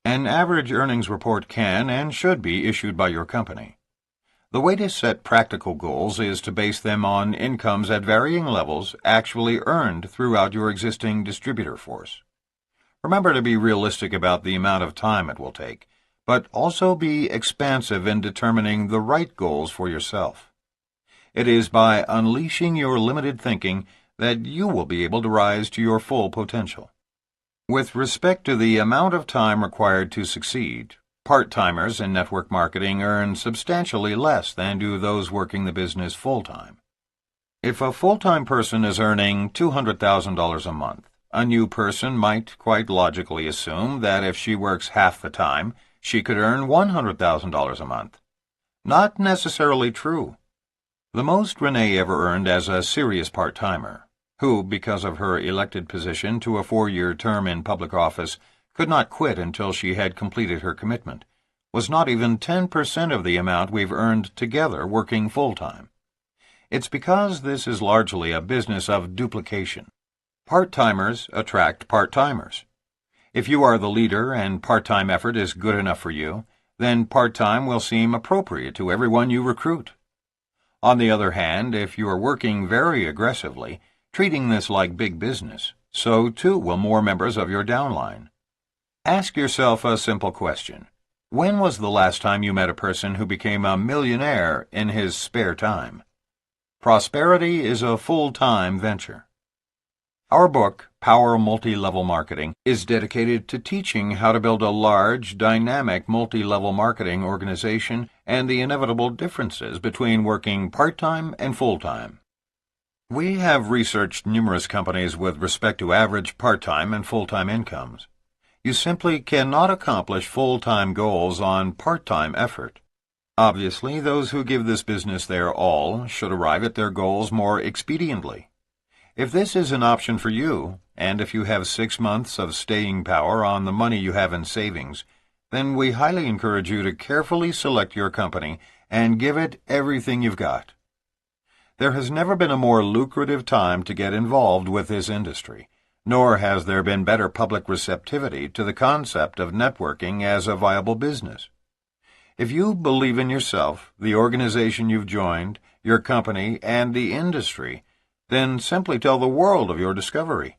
An average earnings report can and should be issued by your company. The way to set practical goals is to base them on incomes at varying levels actually earned throughout your existing distributor force. Remember to be realistic about the amount of time it will take, but also be expansive in determining the right goals for yourself. It is by unleashing your limited thinking that you will be able to rise to your full potential. With respect to the amount of time required to succeed, part-timers in network marketing earn substantially less than do those working the business full-time. If a full-time person is earning $200,000 a month, a new person might quite logically assume that if she works half the time, she could earn $100,000 a month. Not necessarily true. The most Rene ever earned as a serious part-timer, who, because of her elected position to a 4-year term in public office, could not quit until she had completed her commitment, was not even 10% of the amount we've earned together working full-time. It's because this is largely a business of duplication. Part-timers attract part-timers. If you are the leader and part-time effort is good enough for you, then part-time will seem appropriate to everyone you recruit. On the other hand, if you are working very aggressively, treating this like big business, so too will more members of your downline. Ask yourself a simple question. When was the last time you met a person who became a millionaire in his spare time? Prosperity is a full-time venture. Our book, Power Multi-Level Marketing, is dedicated to teaching how to build a large, dynamic multi-level marketing organization and the inevitable differences between working part-time and full-time. We have researched numerous companies with respect to average part-time and full-time incomes. You simply cannot accomplish full-time goals on part-time effort. Obviously, those who give this business their all should arrive at their goals more expediently. If this is an option for you, and if you have 6 months of staying power on the money you have in savings, then we highly encourage you to carefully select your company and give it everything you've got. There has never been a more lucrative time to get involved with this industry, nor has there been better public receptivity to the concept of networking as a viable business. If you believe in yourself, the organization you've joined, your company, and the industry, then simply tell the world of your discovery.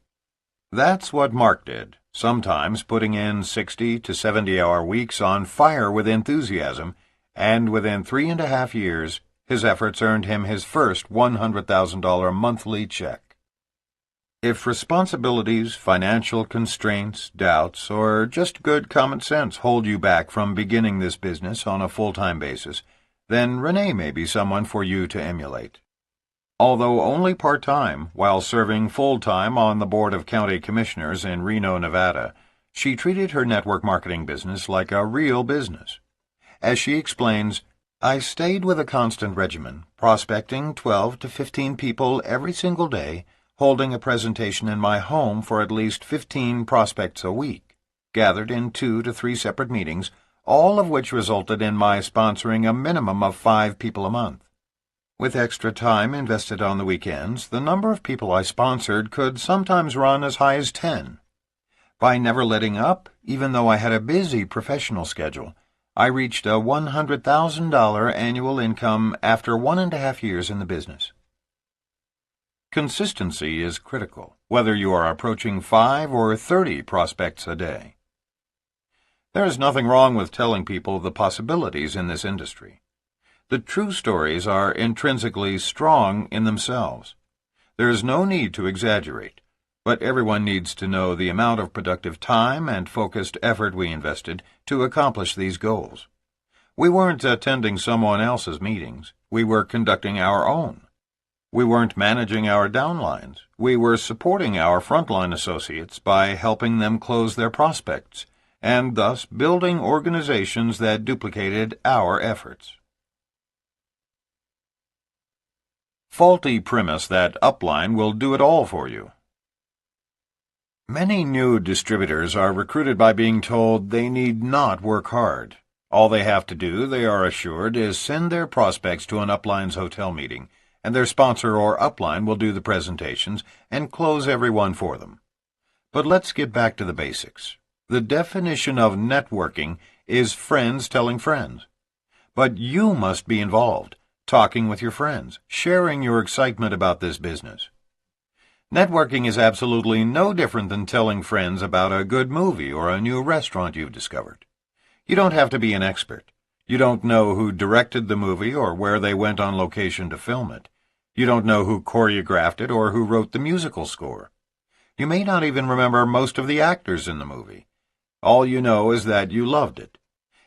That's what Mark did, sometimes putting in 60 to 70-hour weeks on fire with enthusiasm, and within 3.5 years, his efforts earned him his first $100,000 monthly check. If responsibilities, financial constraints, doubts, or just good common sense hold you back from beginning this business on a full-time basis, then Rene may be someone for you to emulate. Although only part-time, while serving full-time on the Board of County Commissioners in Reno, Nevada, she treated her network marketing business like a real business. As she explains, I stayed with a constant regimen, prospecting 12 to 15 people every single day, holding a presentation in my home for at least 15 prospects a week, gathered in 2 to 3 separate meetings, all of which resulted in my sponsoring a minimum of 5 people a month. With extra time invested on the weekends, the number of people I sponsored could sometimes run as high as 10. By never letting up, even though I had a busy professional schedule, I reached a $100,000 annual income after 1.5 years in the business. Consistency is critical, whether you are approaching 5 or 30 prospects a day. There is nothing wrong with telling people the possibilities in this industry. The true stories are intrinsically strong in themselves. There is no need to exaggerate, but everyone needs to know the amount of productive time and focused effort we invested to accomplish these goals. We weren't attending someone else's meetings. We were conducting our own. We weren't managing our downlines. We were supporting our frontline associates by helping them close their prospects, and thus building organizations that duplicated our efforts. Faulty premise that upline will do it all for you. Many new distributors are recruited by being told they need not work hard. All they have to do, they are assured, is send their prospects to an upline's hotel meeting, and their sponsor or upline will do the presentations and close everyone for them. But let's get back to the basics. The definition of networking is friends telling friends. But you must be involved, talking with your friends, sharing your excitement about this business. Networking is absolutely no different than telling friends about a good movie or a new restaurant you've discovered. You don't have to be an expert. You don't know who directed the movie or where they went on location to film it. You don't know who choreographed it or who wrote the musical score. You may not even remember most of the actors in the movie. All you know is that you loved it.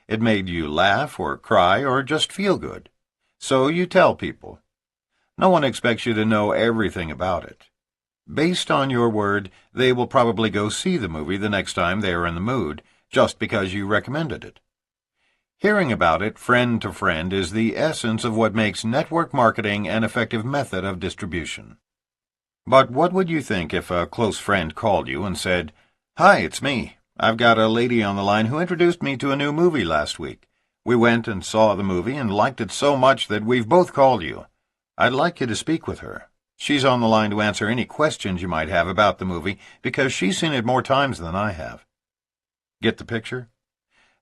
It made you laugh or cry or just feel good. So you tell people. No one expects you to know everything about it. Based on your word, they will probably go see the movie the next time they are in the mood, just because you recommended it. Hearing about it friend to friend is the essence of what makes network marketing an effective method of distribution. But what would you think if a close friend called you and said, "Hi, it's me. I've got a lady on the line who introduced me to a new movie last week. We went and saw the movie and liked it so much that we've both called you. I'd like you to speak with her. She's on the line to answer any questions you might have about the movie because she's seen it more times than I have." Get the picture?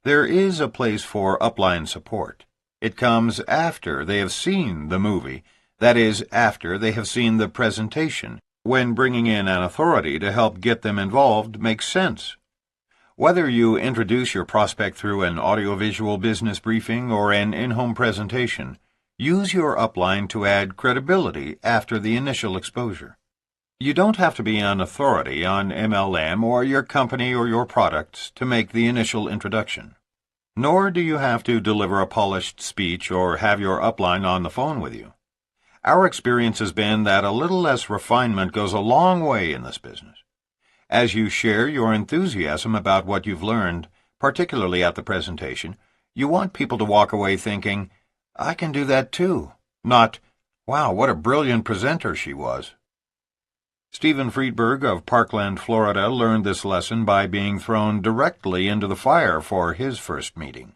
There is a place for upline support. It comes after they have seen the movie, that is, after they have seen the presentation, when bringing in an authority to help get them involved makes sense. Whether you introduce your prospect through an audiovisual business briefing or an in-home presentation, use your upline to add credibility after the initial exposure. You don't have to be an authority on MLM or your company or your products to make the initial introduction. Nor do you have to deliver a polished speech or have your upline on the phone with you. Our experience has been that a little less refinement goes a long way in this business. As you share your enthusiasm about what you've learned, particularly at the presentation, you want people to walk away thinking, "I can do that too," not, "Wow, what a brilliant presenter she was." Stephen Friedberg of Parkland, Florida, learned this lesson by being thrown directly into the fire for his first meeting.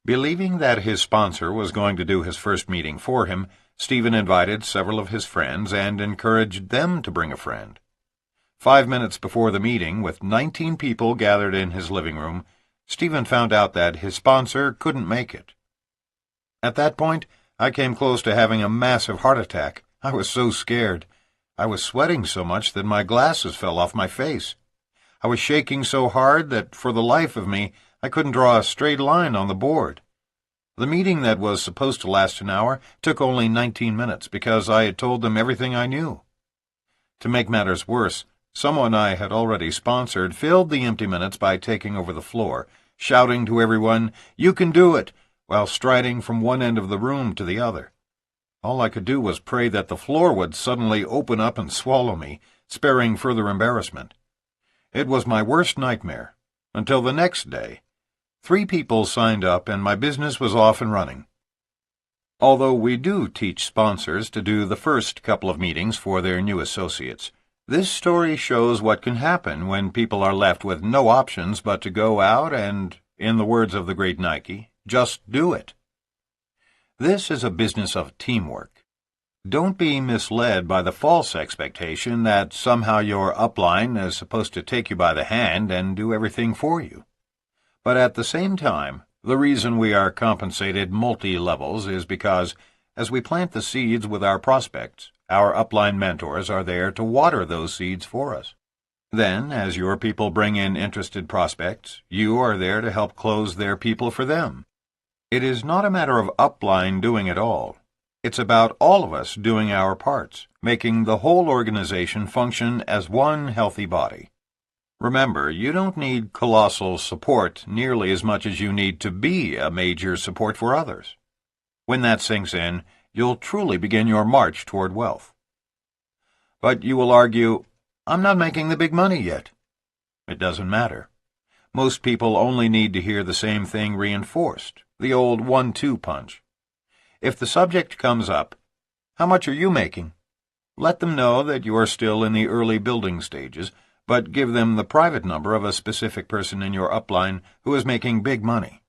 Believing that his sponsor was going to do his first meeting for him, Stephen invited several of his friends and encouraged them to bring a friend. 5 minutes before the meeting, with 19 people gathered in his living room, Stephen found out that his sponsor couldn't make it. At that point, I came close to having a massive heart attack. I was so scared. I was sweating so much that my glasses fell off my face. I was shaking so hard that, for the life of me, I couldn't draw a straight line on the board. The meeting that was supposed to last an hour took only 19 minutes because I had told them everything I knew. To make matters worse, someone I had already sponsored filled the empty minutes by taking over the floor, shouting to everyone, "You can do it," while striding from one end of the room to the other. All I could do was pray that the floor would suddenly open up and swallow me, sparing further embarrassment. It was my worst nightmare, until the next day. 3 people signed up and my business was off and running. Although we do teach sponsors to do the first couple of meetings for their new associates, this story shows what can happen when people are left with no options but to go out and, in the words of the great Nike, just do it. This is a business of teamwork. Don't be misled by the false expectation that somehow your upline is supposed to take you by the hand and do everything for you. But at the same time, the reason we are compensated multi-levels is because, as we plant the seeds with our prospects, our upline mentors are there to water those seeds for us. Then, as your people bring in interested prospects, you are there to help close their people for them. It is not a matter of upline doing it all. It's about all of us doing our parts, making the whole organization function as one healthy body. Remember, you don't need colossal support nearly as much as you need to be a major support for others. When that sinks in, you'll truly begin your march toward wealth. But you will argue, "I'm not making the big money yet." It doesn't matter. Most people only need to hear the same thing reinforced, the old 1-2 punch. If the subject comes up, "How much are you making?" let them know that you are still in the early building stages, but give them the private number of a specific person in your upline who is making big money.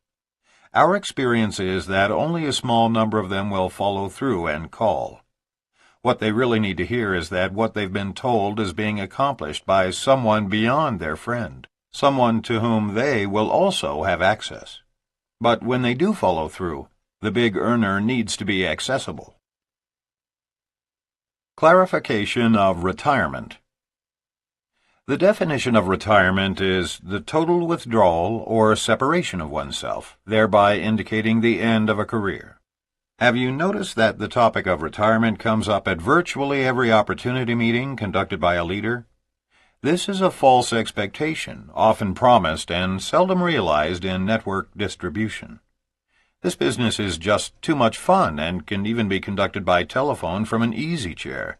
Our experience is that only a small number of them will follow through and call. What they really need to hear is that what they've been told is being accomplished by someone beyond their friend, someone to whom they will also have access. But when they do follow through, the big earner needs to be accessible. Clarification of retirement. The definition of retirement is the total withdrawal or separation of oneself, thereby indicating the end of a career. Have you noticed that the topic of retirement comes up at virtually every opportunity meeting conducted by a leader? This is a false expectation, often promised and seldom realized in network distribution. This business is just too much fun and can even be conducted by telephone from an easy chair.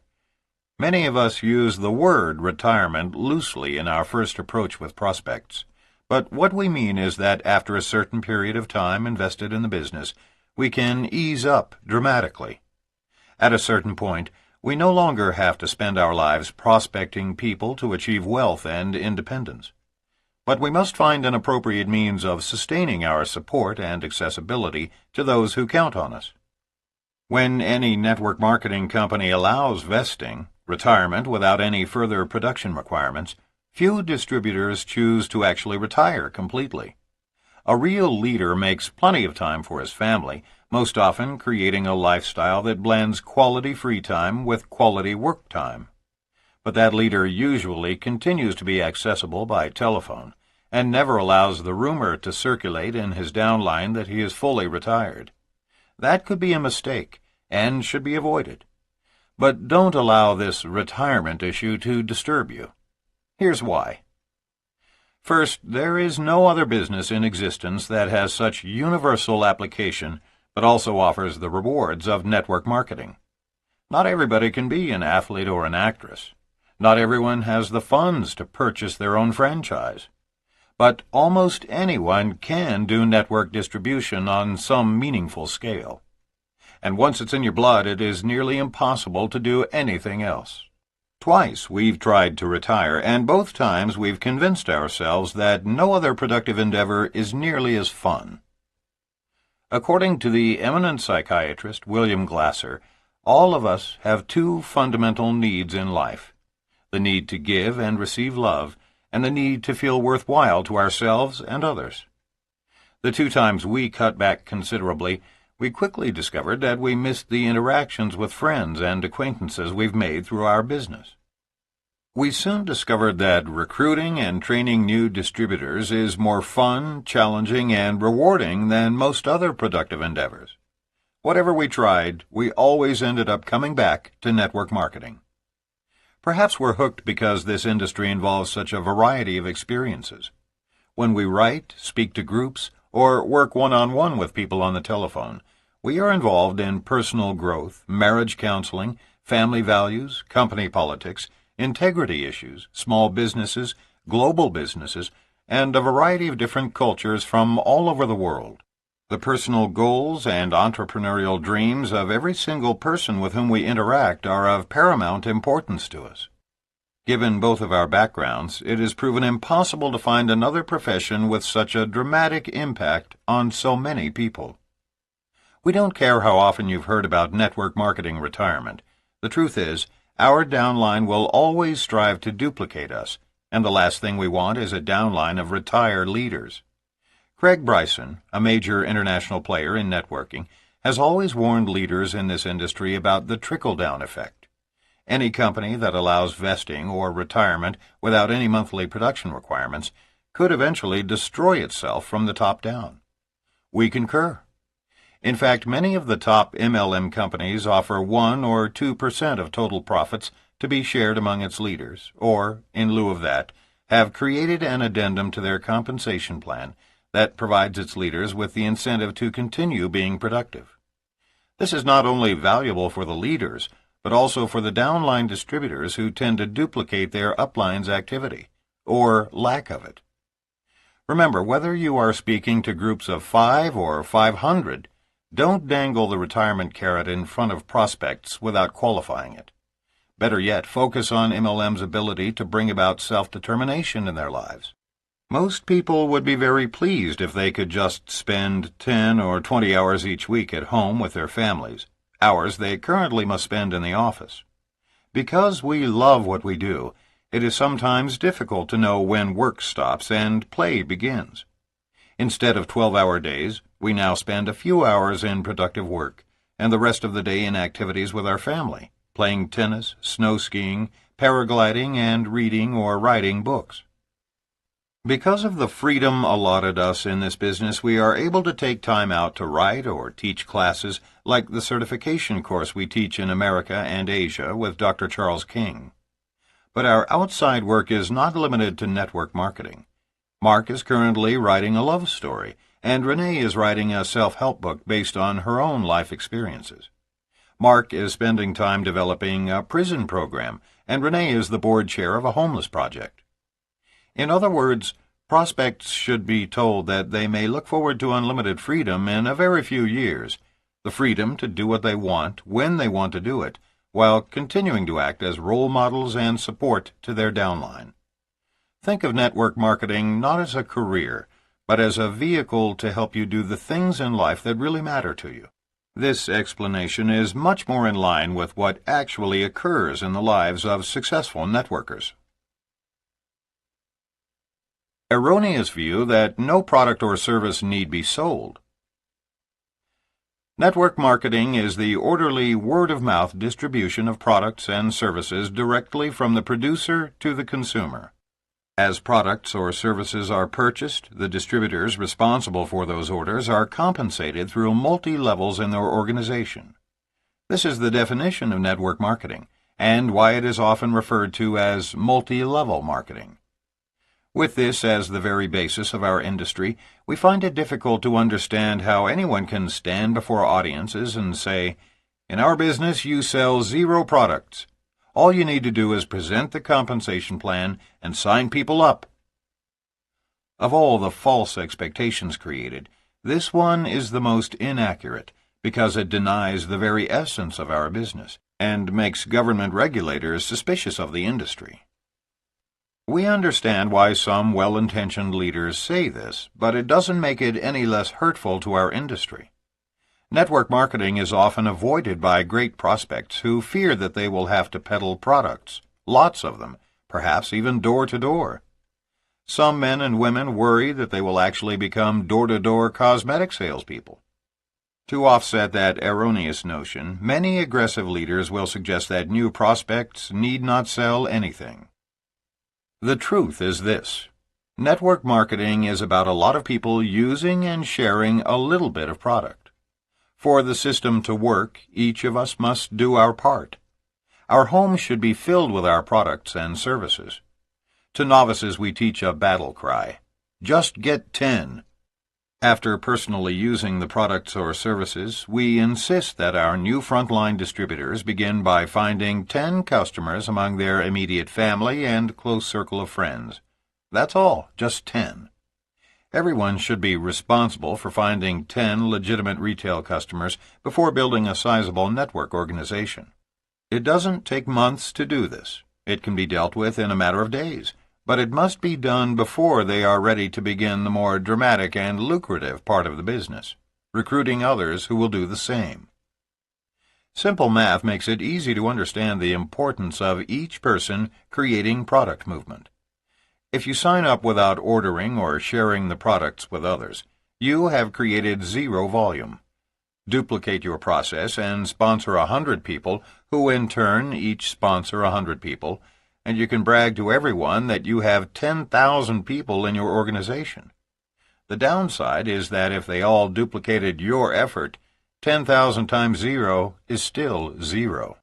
Many of us use the word retirement loosely in our first approach with prospects, but what we mean is that after a certain period of time invested in the business, we can ease up dramatically. At a certain point, we no longer have to spend our lives prospecting people to achieve wealth and independence. But we must find an appropriate means of sustaining our support and accessibility to those who count on us. When any network marketing company allows vesting, retirement without any further production requirements, few distributors choose to actually retire completely. A real leader makes plenty of time for his family, most often creating a lifestyle that blends quality free time with quality work time. But that leader usually continues to be accessible by telephone, and never allows the rumor to circulate in his downline that he is fully retired. That could be a mistake and should be avoided. But don't allow this retirement issue to disturb you. Here's why. First, there is no other business in existence that has such universal application but also offers the rewards of network marketing. Not everybody can be an athlete or an actress. Not everyone has the funds to purchase their own franchise. But almost anyone can do network distribution on some meaningful scale. And once it's in your blood, it is nearly impossible to do anything else. Twice we've tried to retire, and both times we've convinced ourselves that no other productive endeavor is nearly as fun. According to the eminent psychiatrist William Glasser, all of us have two fundamental needs in life: the need to give and receive love, and the need to feel worthwhile to ourselves and others. The two times we cut back considerably, we quickly discovered that we missed the interactions with friends and acquaintances we've made through our business. We soon discovered that recruiting and training new distributors is more fun, challenging, and rewarding than most other productive endeavors. Whatever we tried, we always ended up coming back to network marketing. Perhaps we're hooked because this industry involves such a variety of experiences. When we write, speak to groups, or work one-on-one with people on the telephone, we are involved in personal growth, marriage counseling, family values, company politics, integrity issues, small businesses, global businesses, and a variety of different cultures from all over the world. The personal goals and entrepreneurial dreams of every single person with whom we interact are of paramount importance to us. Given both of our backgrounds, it is proven impossible to find another profession with such a dramatic impact on so many people. We don't care how often you've heard about network marketing retirement. The truth is, our downline will always strive to duplicate us, and the last thing we want is a downline of retired leaders. Craig Bryson, a major international player in networking, has always warned leaders in this industry about the trickle-down effect. Any company that allows vesting or retirement without any monthly production requirements could eventually destroy itself from the top down. We concur. In fact, many of the top MLM companies offer 1 or 2% of total profits to be shared among its leaders, or, in lieu of that, have created an addendum to their compensation plan that provides its leaders with the incentive to continue being productive. This is not only valuable for the leaders, but also for the downline distributors who tend to duplicate their upline's activity, or lack of it. Remember, whether you are speaking to groups of 5 or 500, don't dangle the retirement carrot in front of prospects without qualifying it. Better yet, focus on MLM's ability to bring about self-determination in their lives. Most people would be very pleased if they could just spend 10 or 20 hours each week at home with their families, hours they currently must spend in the office. Because we love what we do, it is sometimes difficult to know when work stops and play begins. Instead of 12-hour days, we now spend a few hours in productive work, and the rest of the day in activities with our family, playing tennis, snow skiing, paragliding, and reading or writing books. Because of the freedom allotted us in this business, we are able to take time out to write or teach classes like the certification course we teach in America and Asia with Dr. Charles King. But our outside work is not limited to network marketing. Mark is currently writing a love story, and Rene is writing a self-help book based on her own life experiences. Mark is spending time developing a prison program, and Rene is the board chair of a homeless project. In other words, prospects should be told that they may look forward to unlimited freedom in a very few years, the freedom to do what they want, when they want to do it, while continuing to act as role models and support to their downline. Think of network marketing not as a career, but as a vehicle to help you do the things in life that really matter to you. This explanation is much more in line with what actually occurs in the lives of successful networkers. Erroneous view that no product or service need be sold. Network marketing is the orderly word-of-mouth distribution of products and services directly from the producer to the consumer. As products or services are purchased, the distributors responsible for those orders are compensated through multi-levels in their organization. This is the definition of network marketing, and why it is often referred to as multi-level marketing. With this as the very basis of our industry, we find it difficult to understand how anyone can stand before audiences and say, "In our business, you sell 0 products. All you need to do is present the compensation plan and sign people up." Of all the false expectations created, this one is the most inaccurate because it denies the very essence of our business and makes government regulators suspicious of the industry. We understand why some well-intentioned leaders say this, but it doesn't make it any less hurtful to our industry. Network marketing is often avoided by great prospects who fear that they will have to peddle products, lots of them, perhaps even door to door. Some men and women worry that they will actually become door-to-door cosmetic salespeople. To offset that erroneous notion, many aggressive leaders will suggest that new prospects need not sell anything. The truth is this: network marketing is about a lot of people using and sharing a little bit of product. For the system to work, each of us must do our part. Our home should be filled with our products and services. To novices we teach a battle cry: just get 10. After personally using the products or services, we insist that our new frontline distributors begin by finding 10 customers among their immediate family and close circle of friends. That's all, just 10. Everyone should be responsible for finding 10 legitimate retail customers before building a sizable network organization. It doesn't take months to do this. It can be dealt with in a matter of days, but it must be done before they are ready to begin the more dramatic and lucrative part of the business, recruiting others who will do the same. Simple math makes it easy to understand the importance of each person creating product movement. If you sign up without ordering or sharing the products with others, you have created 0 volume. Duplicate your process and sponsor 100 people, who in turn each sponsor 100 people, and you can brag to everyone that you have 10,000 people in your organization. The downside is that if they all duplicated your effort, 10,000 times 0 is still 0.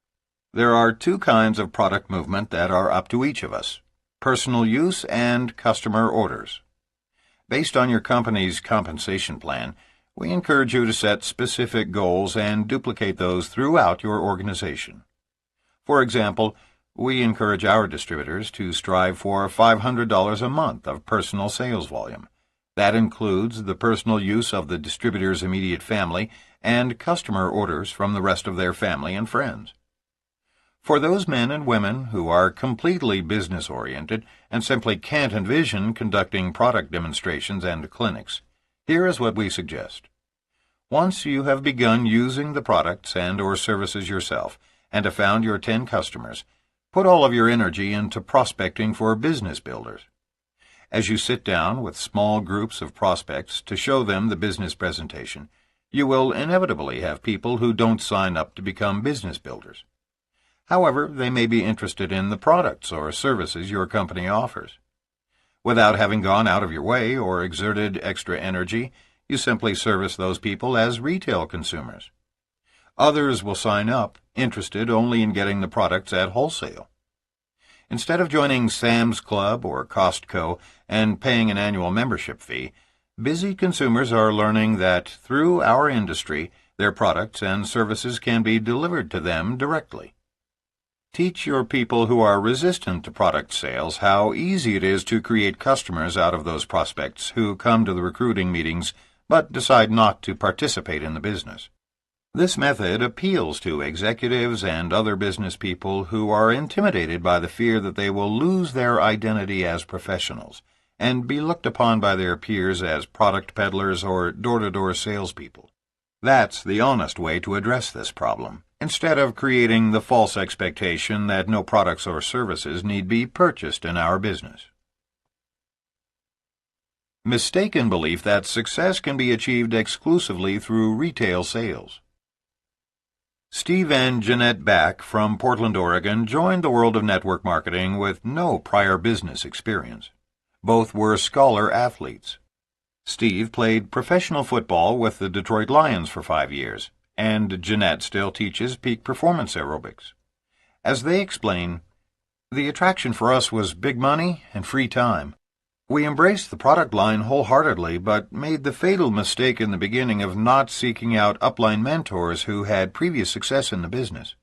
There are 2 kinds of product movement that are up to each of us: personal use and customer orders. Based on your company's compensation plan, we encourage you to set specific goals and duplicate those throughout your organization. For example, we encourage our distributors to strive for $500 a month of personal sales volume. That includes the personal use of the distributor's immediate family and customer orders from the rest of their family and friends. For those men and women who are completely business-oriented and simply can't envision conducting product demonstrations and clinics, here is what we suggest. Once you have begun using the products and or services yourself and have found your 10 customers, put all of your energy into prospecting for business builders. As you sit down with small groups of prospects to show them the business presentation, you will inevitably have people who don't sign up to become business builders. However, they may be interested in the products or services your company offers. Without having gone out of your way or exerted extra energy, you simply service those people as retail consumers. Others will sign up, interested only in getting the products at wholesale. Instead of joining Sam's Club or Costco and paying an annual membership fee, busy consumers are learning that through our industry, their products and services can be delivered to them directly. Teach your people who are resistant to product sales how easy it is to create customers out of those prospects who come to the recruiting meetings but decide not to participate in the business. This method appeals to executives and other business people who are intimidated by the fear that they will lose their identity as professionals and be looked upon by their peers as product peddlers or door-to-door salespeople. That's the honest way to address this problem, instead of creating the false expectation that no products or services need be purchased in our business. Mistaken belief that success can be achieved exclusively through retail sales. Steve and Jeanette Back from Portland, Oregon joined the world of network marketing with no prior business experience. Both were scholar athletes. Steve played professional football with the Detroit Lions for 5 years, and Jeanette still teaches peak performance aerobics. As they explain, the attraction for us was big money and free time. We embraced the product line wholeheartedly, but made the fatal mistake in the beginning of not seeking out upline mentors who had previous success in the business.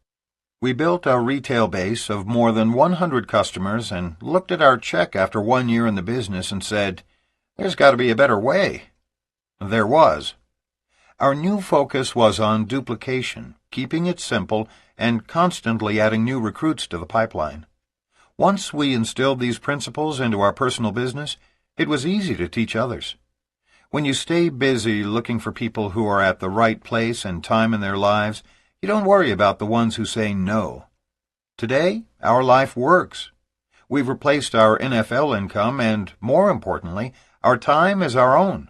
We built a retail base of more than 100 customers and looked at our check after 1 year in the business and said, "There's got to be a better way." There was. Our new focus was on duplication, keeping it simple, and constantly adding new recruits to the pipeline. Once we instilled these principles into our personal business, it was easy to teach others. When you stay busy looking for people who are at the right place and time in their lives, you don't worry about the ones who say no. Today, our life works. We've replaced our NFL income and, more importantly, our time is our own.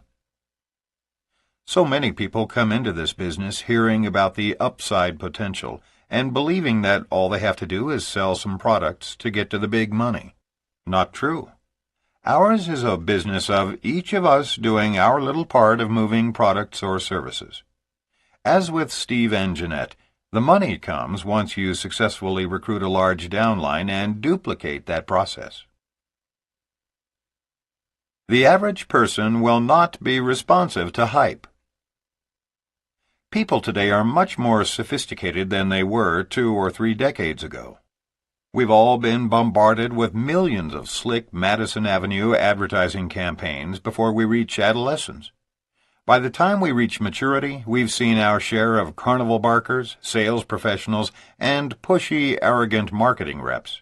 So many people come into this business hearing about the upside potential and believing that all they have to do is sell some products to get to the big money. Not true. Ours is a business of each of us doing our little part of moving products or services. As with Steve and Jeanette, the money comes once you successfully recruit a large downline and duplicate that process. The average person will not be responsive to hype. People today are much more sophisticated than they were 2 or 3 decades ago. We've all been bombarded with millions of slick Madison Avenue advertising campaigns before we reach adolescence. By the time we reach maturity, we've seen our share of carnival barkers, sales professionals, and pushy, arrogant marketing reps.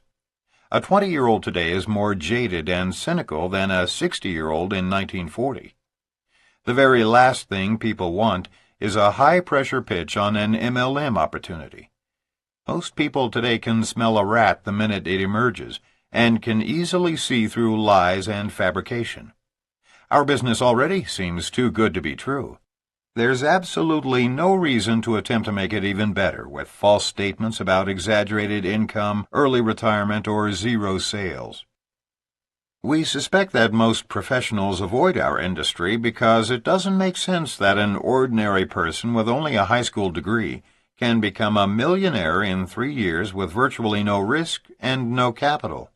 A 20-year-old today is more jaded and cynical than a 60-year-old in 1940. The very last thing people want is a high-pressure pitch on an MLM opportunity. Most people today can smell a rat the minute it emerges and can easily see through lies and fabrication. Our business already seems too good to be true. There's absolutely no reason to attempt to make it even better with false statements about exaggerated income, early retirement, or zero sales. We suspect that most professionals avoid our industry because it doesn't make sense that an ordinary person with only a high school degree can become a millionaire in 3 years with virtually no risk and no capital.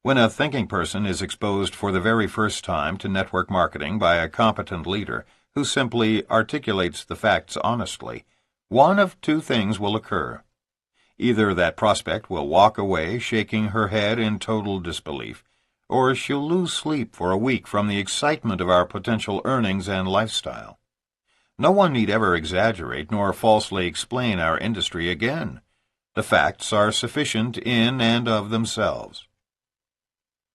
When a thinking person is exposed for the very first time to network marketing by a competent leader who simply articulates the facts honestly, one of 2 things will occur. Either that prospect will walk away shaking her head in total disbelief, or she'll lose sleep for a week from the excitement of our potential earnings and lifestyle. No one need ever exaggerate nor falsely explain our industry again. The facts are sufficient in and of themselves.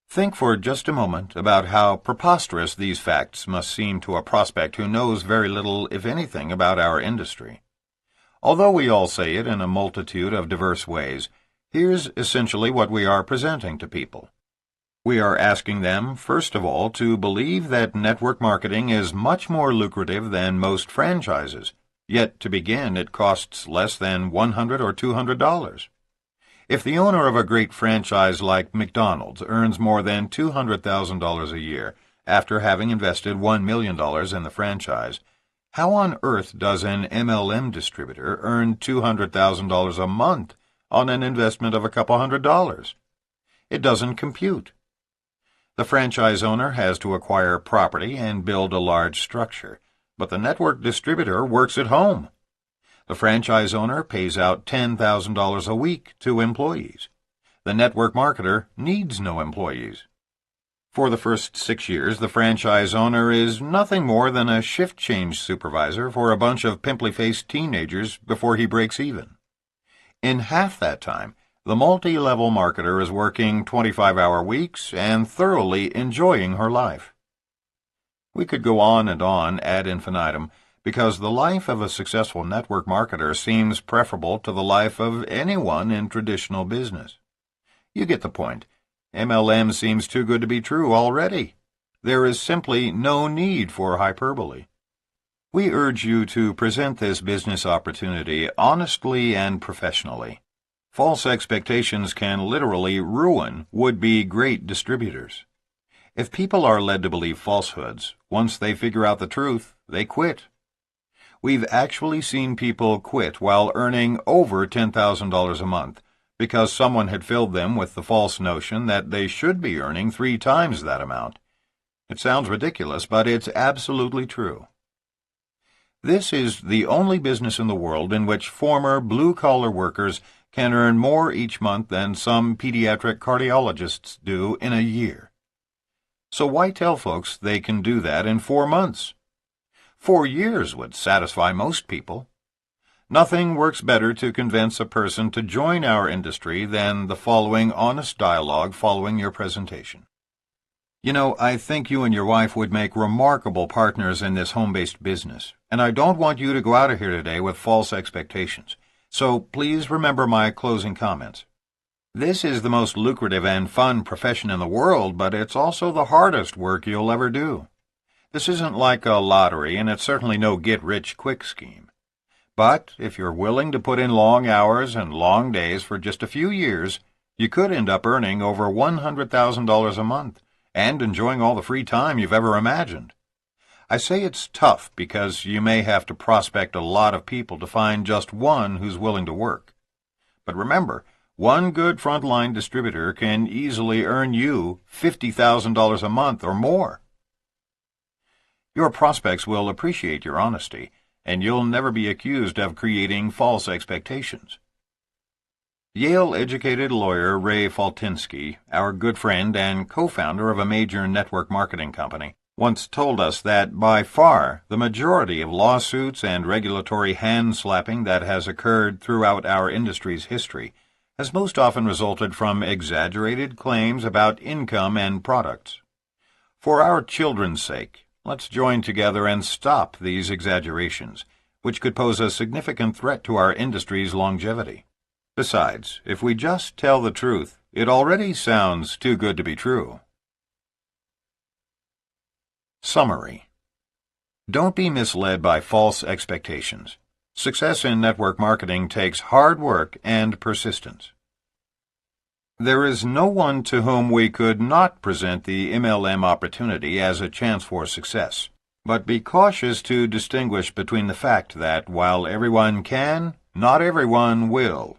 Think for just a moment about how preposterous these facts must seem to a prospect who knows very little, if anything, about our industry. Although we all say it in a multitude of diverse ways, here's essentially what we are presenting to people. We are asking them, first of all, to believe that network marketing is much more lucrative than most franchises, yet to begin it costs less than $100 or $200. If the owner of a great franchise like McDonald's earns more than $200,000 a year after having invested $1 million in the franchise, how on earth does an MLM distributor earn $200,000 a month on an investment of a couple $100? It doesn't compute. The franchise owner has to acquire property and build a large structure, but the network distributor works at home. The franchise owner pays out $10,000 a week to employees. The network marketer needs no employees. For the first 6 years, the franchise owner is nothing more than a shift change supervisor for a bunch of pimply-faced teenagers before he breaks even. In half that time, the multi-level marketer is working 25-hour weeks and thoroughly enjoying her life. We could go on and on ad infinitum because the life of a successful network marketer seems preferable to the life of anyone in traditional business. You get the point. MLM seems too good to be true already. There is simply no need for hyperbole. We urge you to present this business opportunity honestly and professionally. False expectations can literally ruin would-be great distributors. If people are led to believe falsehoods, once they figure out the truth, they quit. We've actually seen people quit while earning over $10,000 a month because someone had filled them with the false notion that they should be earning 3 times that amount. It sounds ridiculous, but it's absolutely true. This is the only business in the world in which former blue-collar workers can earn more each month than some pediatric cardiologists do in a year. So why tell folks they can do that in 4 months? 4 years would satisfy most people. Nothing works better to convince a person to join our industry than the following honest dialogue following your presentation. You know, I think you and your wife would make remarkable partners in this home-based business, and I don't want you to go out of here today with false expectations. So please remember my closing comments. This is the most lucrative and fun profession in the world, but it's also the hardest work you'll ever do. This isn't like a lottery, and it's certainly no get-rich-quick scheme. But if you're willing to put in long hours and long days for just a few years, you could end up earning over $100,000 a month and enjoying all the free time you've ever imagined. I say it's tough because you may have to prospect a lot of people to find just one who's willing to work. But remember, one good frontline distributor can easily earn you $50,000 a month or more. Your prospects will appreciate your honesty, and you'll never be accused of creating false expectations. Yale-educated lawyer Ray Faltinsky, our good friend and co-founder of a major network marketing company, once told us that by far the majority of lawsuits and regulatory hand-slapping that has occurred throughout our industry's history has most often resulted from exaggerated claims about income and products. For our children's sake, let's join together and stop these exaggerations, which could pose a significant threat to our industry's longevity. Besides, if we just tell the truth, it already sounds too good to be true. Summary. Don't be misled by false expectations. Success in network marketing takes hard work and persistence. There is no one to whom we could not present the MLM opportunity as a chance for success, but be cautious to distinguish between the fact that while everyone can, not everyone will.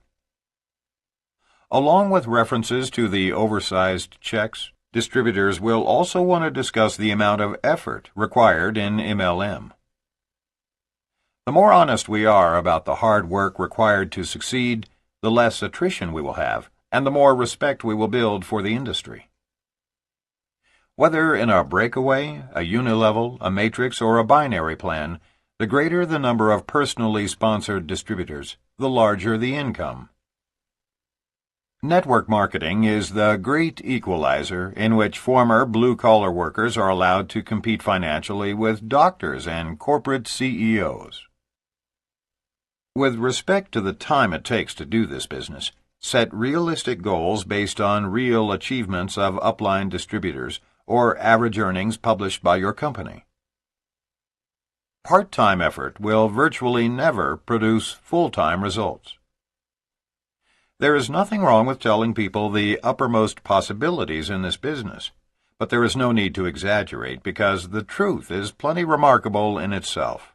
Along with references to the oversized checks, distributors will also want to discuss the amount of effort required in MLM. The more honest we are about the hard work required to succeed, the less attrition we will have, and the more respect we will build for the industry. Whether in a breakaway, a unilevel, a matrix, or a binary plan, the greater the number of personally sponsored distributors, the larger the income. Network marketing is the great equalizer in which former blue-collar workers are allowed to compete financially with doctors and corporate CEOs. With respect to the time it takes to do this business, set realistic goals based on real achievements of upline distributors or average earnings published by your company. Part-time effort will virtually never produce full-time results. There is nothing wrong with telling people the uppermost possibilities in this business, but there is no need to exaggerate because the truth is plenty remarkable in itself.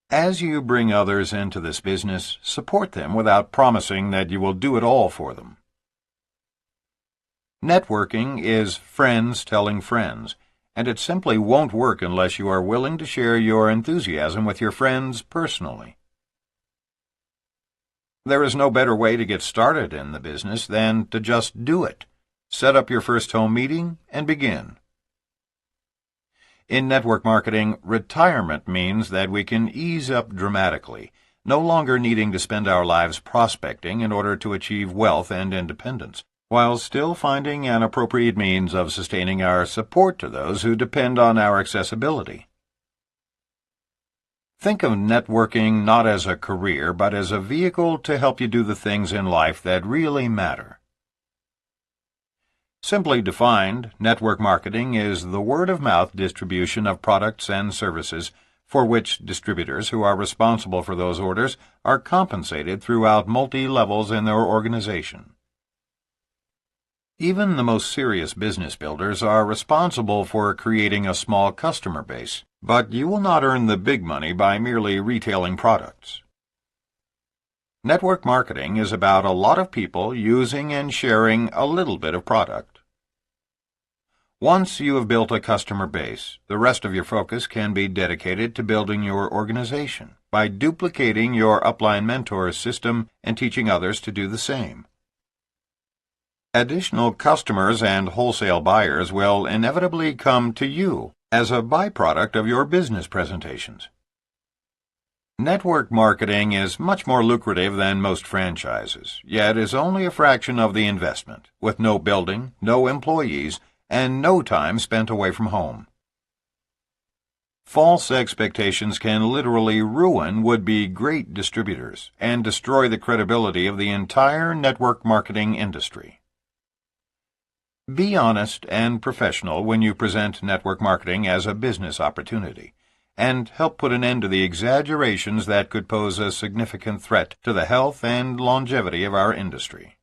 As you bring others into this business, support them without promising that you will do it all for them. Networking is friends telling friends, and it simply won't work unless you are willing to share your enthusiasm with your friends personally. There is no better way to get started in the business than to just do it. Set up your first home meeting and begin. In network marketing, retirement means that we can ease up dramatically, no longer needing to spend our lives prospecting in order to achieve wealth and independence, while still finding an appropriate means of sustaining our support to those who depend on our accessibility. Think of networking not as a career, but as a vehicle to help you do the things in life that really matter. Simply defined, network marketing is the word-of-mouth distribution of products and services for which distributors who are responsible for those orders are compensated throughout multi-levels in their organization. Even the most serious business builders are responsible for creating a small customer base, but you will not earn the big money by merely retailing products. Network marketing is about a lot of people using and sharing a little bit of product. Once you have built a customer base, the rest of your focus can be dedicated to building your organization by duplicating your upline mentor system and teaching others to do the same. Additional customers and wholesale buyers will inevitably come to you as a byproduct of your business presentations. Network marketing is much more lucrative than most franchises, yet is only a fraction of the investment, with no building, no employees, and no time spent away from home. False expectations can literally ruin would-be great distributors and destroy the credibility of the entire network marketing industry. Be honest and professional when you present network marketing as a business opportunity, and help put an end to the exaggerations that could pose a significant threat to the health and longevity of our industry.